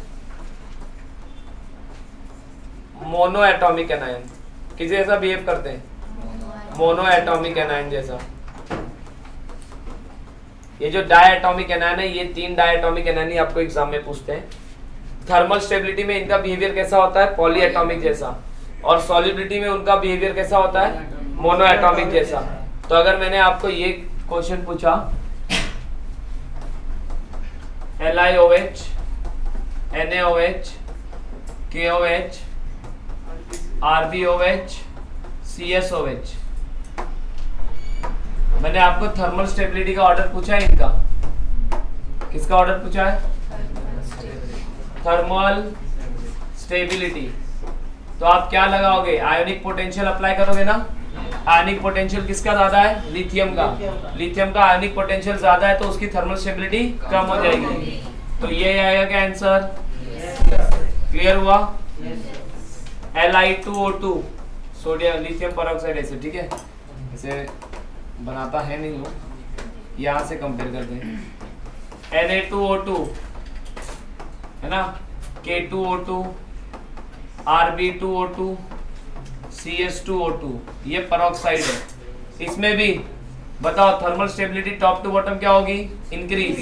मोनोएटॉमिक एनायन। किसी ऐसा बिहेव करते हैं? मोनोएटॉमिक एनायन जैसा। ये जो डायटोमिक एनायन है, ये 3 डायटोमिक एनायन ही आपको एग्जाम में पूछते हैं। थर्मल स्टेबिलिटी में इनका बिहेवियर कैसा होता है? पॉलीएटॉमिक जैसा। और सॉल्युबिलिटी में उनका बिहेवियर कैसा होता है? मोनोएटॉमिक जैसा। तो अगर मैंने आपको ये क्वेश्चन पूछा, LiOH, NaOH, KOH, RbOH, CSOH, मैंने आपको थर्मल स्टेबिलिटी का ऑर्डर पूछा है। इनका किसका ऑर्डर पूछा है? Thermal stability. तो आप क्या लगाओगे? आयोनिक पोटेंशियल अप्लाई करोगे ना। आयोनिक पोटेंशियल किसका ज्यादा है? लिथियम का। लिथियम का आयोनिक पोटेंशियल ज्यादा है तो उसकी थर्मल स्टेबिलिटी कम हो जाएगी। तो ये आएगा क्या आंसर? क्लियर हुआ? Li2O2 sodium lithium peroxide acid, ठीक है। इसे बनाता है नहीं लोग, यहाँ से कंपेयर करते हैं। Na2O2 है ना, K2O2, Rb2O2, CS2O2, ये पेरोक्साइड है। इसमें भी बताओ thermal stability top to bottom क्या होगी? इंक्रीज।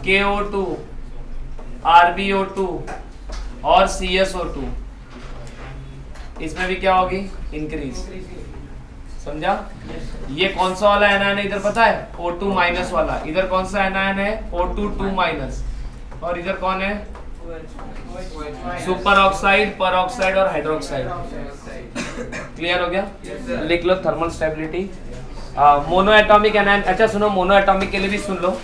KO2, RbO2 और CSO2, इसमें भी क्या होगी? इंक्रीज। समझा? ये कौन सा वाला एनायन है इधर पता है? O2 माइनस वाला। इधर कौन सा एनायन है? O2 2 minus. और इधर कौन है? सुपर ऑक्साइड, परऑक्साइड और हाइड्रोक्साइड। क्लियर हो गया? लिख लो थर्मल स्टेबिलिटी। Monoatomic anion. अच्छा सुनो, मोनोएटॉमिक के लिए भी सुन लो।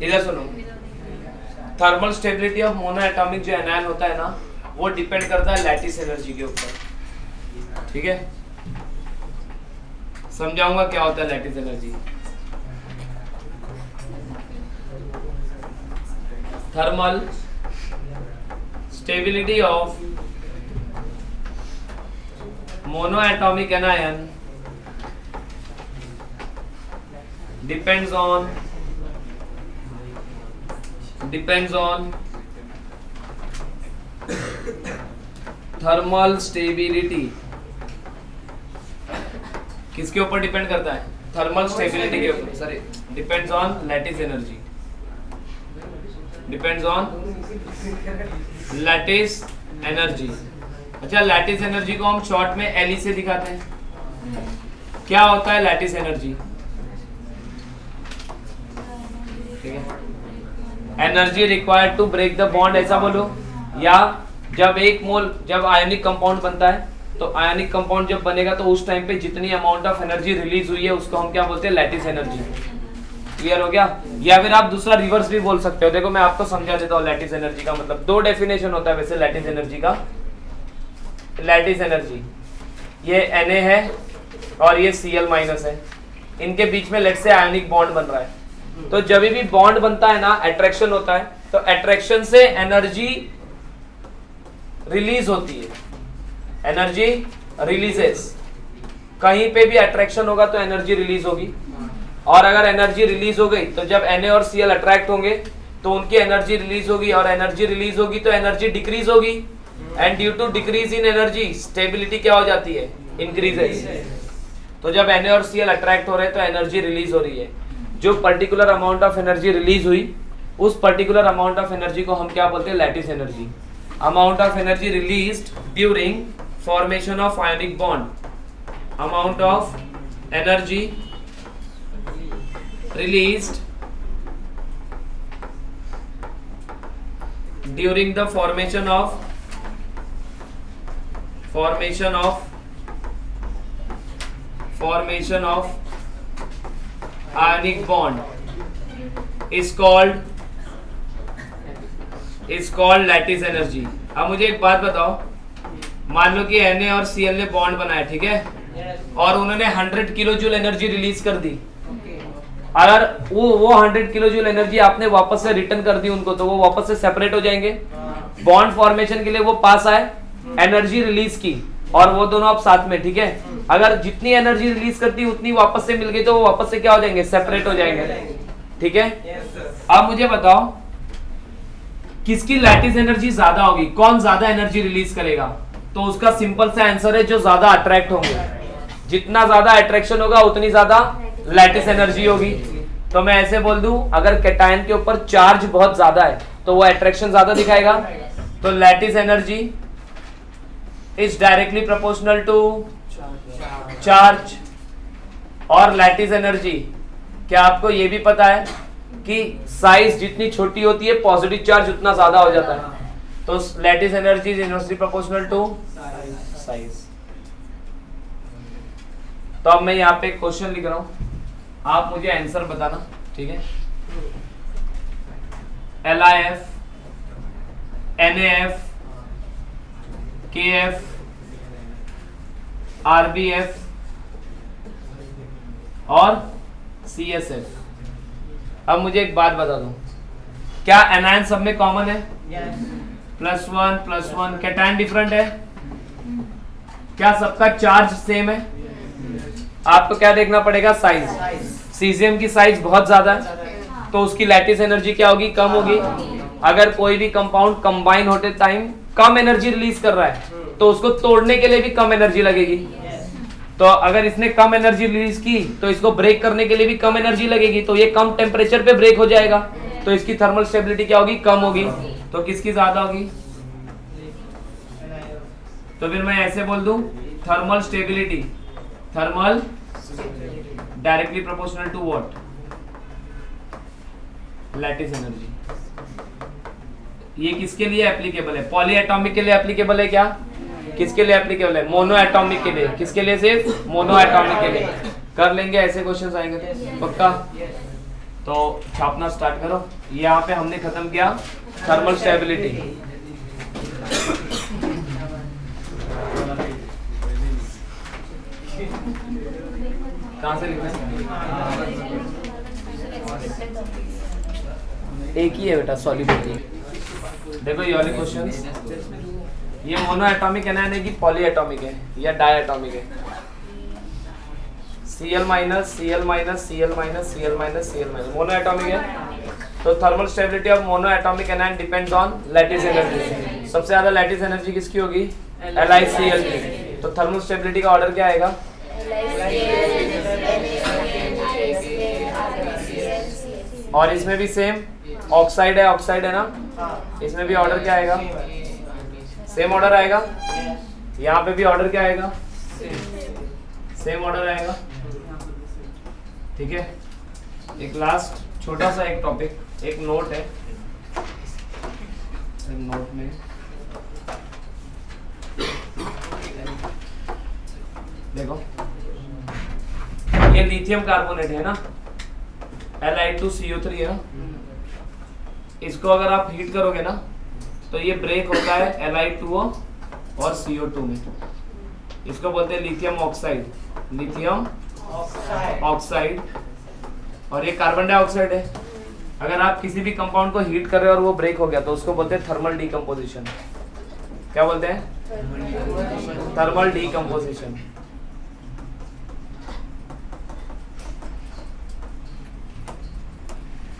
इधर सुनो, थर्मल स्टेबिलिटी ऑफ मोनोएटॉमिक जो एनायन होता है ना, वो डिपेंड करता है लैटिस एनर्जी के ऊपर। ठीक है, समझाऊंगा क्या होता है lattice energy. Thermal stability of monoatomic anion depends on thermal stability. किसके ऊपर डिपेंड करता है? थर्मल स्टेबिलिटी के ऊपर। Sorry, depends on lattice energy. Depends on lattice energy. अच्छा, लैटिस एनर्जी को हम शॉर्ट में LE से दिखाते हैं। क्या होता है लैटिस एनर्जी? ठीक है, energy required to break the bond, ऐसा बोलो। या जब एक मोल, जब आयनिक कंपाउंड बनता है, तो आयनिक कंपाउंड जब बनेगा तो उस टाइम पे जितनी अमाउंट ऑफ एनर्जी रिलीज हुई है उसको हम क्या बोलते हैं? Lattice energy. क्लियर हो गया? या फिर आप दूसरा रिवर्स भी बोल सकते हो। देखो मैं आपको समझा देता हूँ लैटिस एनर्जी का मतलब। दो डेफिनेशन होता है वैसे लैटिस एनर्जी का। लैटिस एनर्जी, ये Na है और ये Cl माइनस है, इनके बीच में लेट से आयनिक बॉन्ड बन रहा है। तो जब भी बॉन्ड बनता है ना, अट्रैक्शन होता है, तो अट्रैक्शन से एनर्जी रिलीज होती है, एनर्जी रिलीजेस। कहीं पे भी अट्रैक्शन होगा तो एनर्जी रिलीज होगी, और अगर एनर्जी रिलीज हो गई तो जब Na और Cl अट्रैक्ट होंगे तो उनकी एनर्जी रिलीज होगी, और एनर्जी रिलीज होगी तो एनर्जी डिक्रीज होगी, and due to decrease in energy stability क्या हो जाती है, इंक्रीजेस। तो जब Na और Cl अट्रैक्ट हो रहे हैं तो एनर्जी रिलीज हो रही है। जो particular amount of energy release हुई, उस पर्टिकुलर अमाउंट ऑफ एनर्जी को हम क्या बोलते हैं, lattice energy. Amount of energy released during formation of ionic bond, amount of energy released during the formation of ionic bond is called lattice energy। अब मुझे एक बात बताओ, मान लो कि Na और Cl ने बॉन्ड बनाया, ठीक है, और उन्होंने 100 किलो जूल एनर्जी रिलीज कर दी। अगर वो 100 किलो जूल एनर्जी आपने वापस से रिटर्न कर दी उनको, तो वो वापस से सेपरेट हो जाएंगे। बॉन्ड फॉर्मेशन के लिए वो पास आए, एनर्जी रिलीज की, और वो दोनों अब साथ में, ठीक है। अगर जितनी एनर्जी रिलीज करती उतनी वापस से मिल गई तो वो वापस से क्या हो जाएंगे, सेपरेट हो जाएंगे, ठीक है। अब मुझे बताओ किसकी लैटिस एनर्जी ज्यादा होगी, कौन ज्यादा एनर्जी रिलीज करेगा? तो उसका सिंपल सा आंसर है, जो ज्यादा अट्रैक्ट होंगे। जितना ज्यादा अट्रैक्शन होगा उतनी ज्यादा लैटिस एनर्जी होगी। तो मैं ऐसे बोल दूं, अगर कैटायन के ऊपर चार्ज बहुत ज्यादा है तो वो अट्रैक्शन ज्यादा दिखाएगा। तो lattice energy is directly proportional to charge. और लैटिस एनर्जी, क्या आपको ये भी पता है कि साइज जितनी छोटी होती है पॉजिटिव चार्ज उतना ज्यादा हो जाता है। तो lattice energy is inversely proportional to size. तो अब मैं यहाँ पे एक क्वेश्चन लिख रहा हूं, आप मुझे आंसर बताना, ठीक है। LIF, NAF, KF, RBF और CSF। अब मुझे एक बात बता दो, क्या एनायन सब में कॉमन है? +1 कैटायन डिफरेंट है? क्या सबका चार्ज सेम है? आपको क्या देखना पड़ेगा, साइज। सीजियम की साइज बहुत ज्यादा है तो उसकी लैटिस एनर्जी क्या होगी, कम होगी। अगर कोई भी कंपाउंड कंबाइन होते टाइम कम एनर्जी रिलीज कर रहा है तो उसको तोड़ने के लिए भी कम एनर्जी लगेगी। तो अगर इसने कम एनर्जी रिलीज की तो इसको ब्रेक करने के लिए भी कम एनर्जी लगेगी, तो ये कम टेम्परेचर पे ब्रेक हो जाएगा, तो इसकी थर्मल स्टेबिलिटी क्या होगी, कम होगी। तो किसकी ज्यादा होगी? तो फिर मैं ऐसे बोल दूं, thermal stability, thermal directly proportional to what, lattice energy. ये किसके लिए एप्लीकेबल है? पॉली एटॉमिक के लिए एप्लीकेबल है क्या? किसके लिए एप्लीकेबल है? मोनो एटॉमिक के लिए। किसके लिए? सिर्फ मोनो एटॉमिक के लिए। कर लेंगे, ऐसे क्वेश्चंस आएंगे तो पक्का। तो छापना स्टार्ट करो। यहाँ पे हमने खत्म किया थर्मल स्टेबिलिटी। कहाँ से लिखना है? एक ही है बेटा, सॉलिबिलिटी। देखो ये वाले क्वेश्चंस, ये मोनो एटॉमिक एनायन है कि पॉली एटॉमिक है या डाई एटॉमिक है? Cl minus Cl minus Cl minus Cl minus Cl minus mono atomic है। तो thermal stability of mono atomic anion depends on lattice energy. सबसे ज्यादा लैटिस एनर्जी किसकी होगी? LiCl की। तो थर्मल स्टेबिलिटी का ऑर्डर क्या आएगा? और इसमें भी सेम ऑक्साइड है ना, इसमें भी ऑर्डर क्या आएगा? सेम ऑर्डर आएगा। यहाँ पे भी ऑर्डर क्या आएगा? सेम ऑर्डर आएगा, ठीक है। एक लास्ट छोटा सा एक टॉपिक, एक नोट है, नोट में देखो, ये लिथियम कार्बोनेट है ना, Li2CO3 है ना। इसको अगर आप हीट करोगे ना तो ये ब्रेक होता है Li2O और CO2 में। इसको बोलते हैं लिथियम ऑक्साइड, लिथियम ऑक्साइड। और ये कार्बन डाइऑक्साइड है। अगर आप किसी भी कंपाउंड को हीट कर रहे हो और वो ब्रेक हो गया तो उसको बोलते हैं थर्मल डिकम्पोजिशन। क्या बोलते हैं? Thermal decomposition.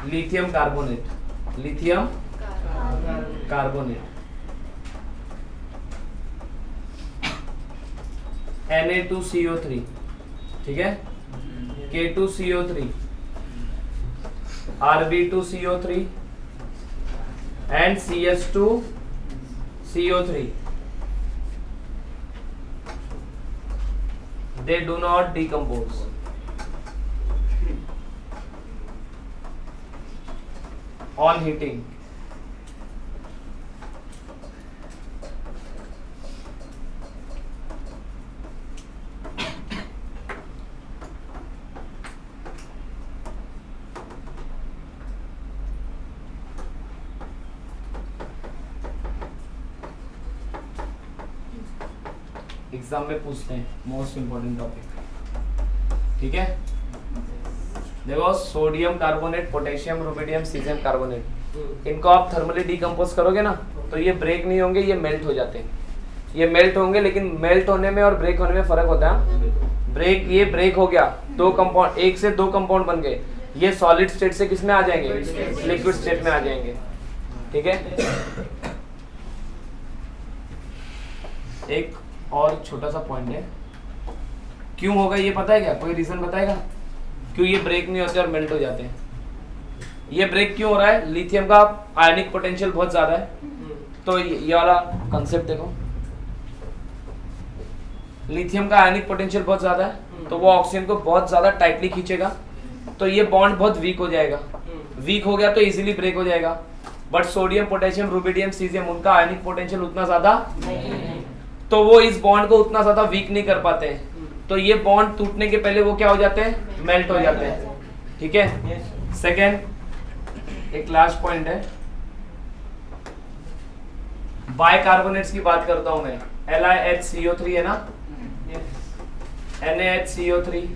Lithium carbonate, lithium carbonate, Na2CO3, ठीक है, K2CO3, Rb2CO3 and CS2CO3. They do not decompose. On heating. Exam में पूछते हैं, मोस्ट इंपॉर्टेंट टॉपिक, ठीक है। देखो sodium carbonate, potassium rubidium, caesium carbonate, इनको आप थर्मली डीकम्पोज करोगे ना तो ये ब्रेक नहीं होंगे, ये मेल्ट हो जाते हैं। ये मेल्ट होंगे, लेकिन मेल्ट होने में और ब्रेक होने में फर्क होता है। ब्रेक, ये ब्रेक हो गया, दो कंपाउंड, एक से दो कंपाउंड बन गए, ये सॉलिड स्टेट से किस में आ जाएंगे? लिक्विड स्टेट में आ जाएंगे, ठीक है। एक और छोटा सा पॉइंट है, क्यों होगा ये पता है क्या? कोई रीजन बताएगा क्यों ये ब्रेक नहीं होते और मेल्ट हो जाते हैं? ये ब्रेक क्यों हो रहा है? लिथियम का आयनिक पोटेंशियल बहुत ज्यादा है, तो ये वाला कंसेप्ट देखो, लिथियम का आयनिक पोटेंशियल बहुत ज्यादा है, तो वो ऑक्सीजन को बहुत ज्यादा टाइटली खींचेगा, तो ये बॉन्ड बहुत वीक हो जाएगा। वीक हो गया तो इजीली ब्रेक हो जाएगा। But sodium, potassium, rubidium, caesium, उनका आयनिक पोटेंशियल उतना ज्यादा, तो वो इस बॉन्ड को उतना ज्यादा वीक नहीं कर पाते हैं, तो ये बॉन्ड टूटने के पहले वो क्या हो जाते हैं? मेल्ट हो जाते हैं, ठीक है। सेकेंड, एक लास्ट पॉइंट है, बाइकार्बोनेट्स की बात करता हूं मैं। LiHCO3 है ना, NaHCO3,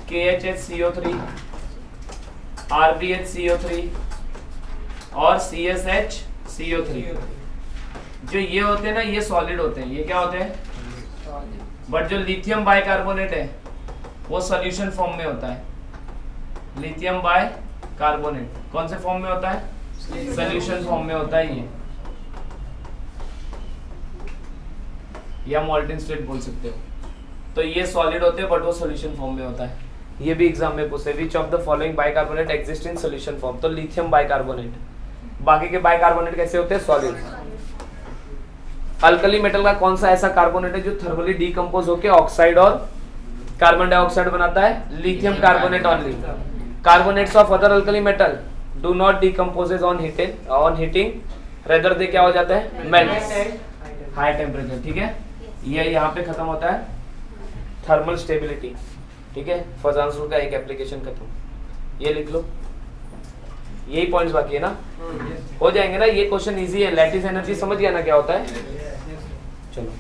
KHHCO3, RbHCO3 और CSHCO3। जो ये होते हैं ना, ये सॉलिड होते हैं, ये क्या होते हैं? बट जो लिथियम बाइकार्बोनेट है वो सॉल्यूशन फॉर्म में होता है। लिथियम बाइकार्बोनेट कौन से फॉर्म में होता है? सॉल्यूशन फॉर्म में होता है। ये या मॉल्टेन स्टेट बोल सकते हो। तो ये सॉलिड होते हैं बट वो सॉल्यूशन फॉर्म में होता है। ये भी एग्जाम में पूछते हैं, which of the following bicarbonate exist in solution form? तो लिथियम बाइकार्बोनेट। बाकी के बाइकार्बोनेट कैसे होते हैं? सॉलिड। अल्कली मेटल का कौन सा ऐसा कार्बोनेट है जो थर्मली डीकम्पोज होकर ऑक्साइड और कार्बन डाइऑक्साइड बनाता है? Lithium carbonate only. Carbonates of other alkali metal do not decomposes on heating, rather they क्या हो जाता है? मेल्ट हाई टेम्परेचर, ठीक है। ये यहाँ पे खत्म होता है थर्मल स्टेबिलिटी, ठीक है। फजांस रूल का एक एप्लीकेशन खत्म, ये लिख लो। यही पॉइंट्स बाकी है ना, हो जाएंगे ना। ये क्वेश्चन इजी है, लैटिस एनर्जी समझ गया ना क्या होता है? चलो।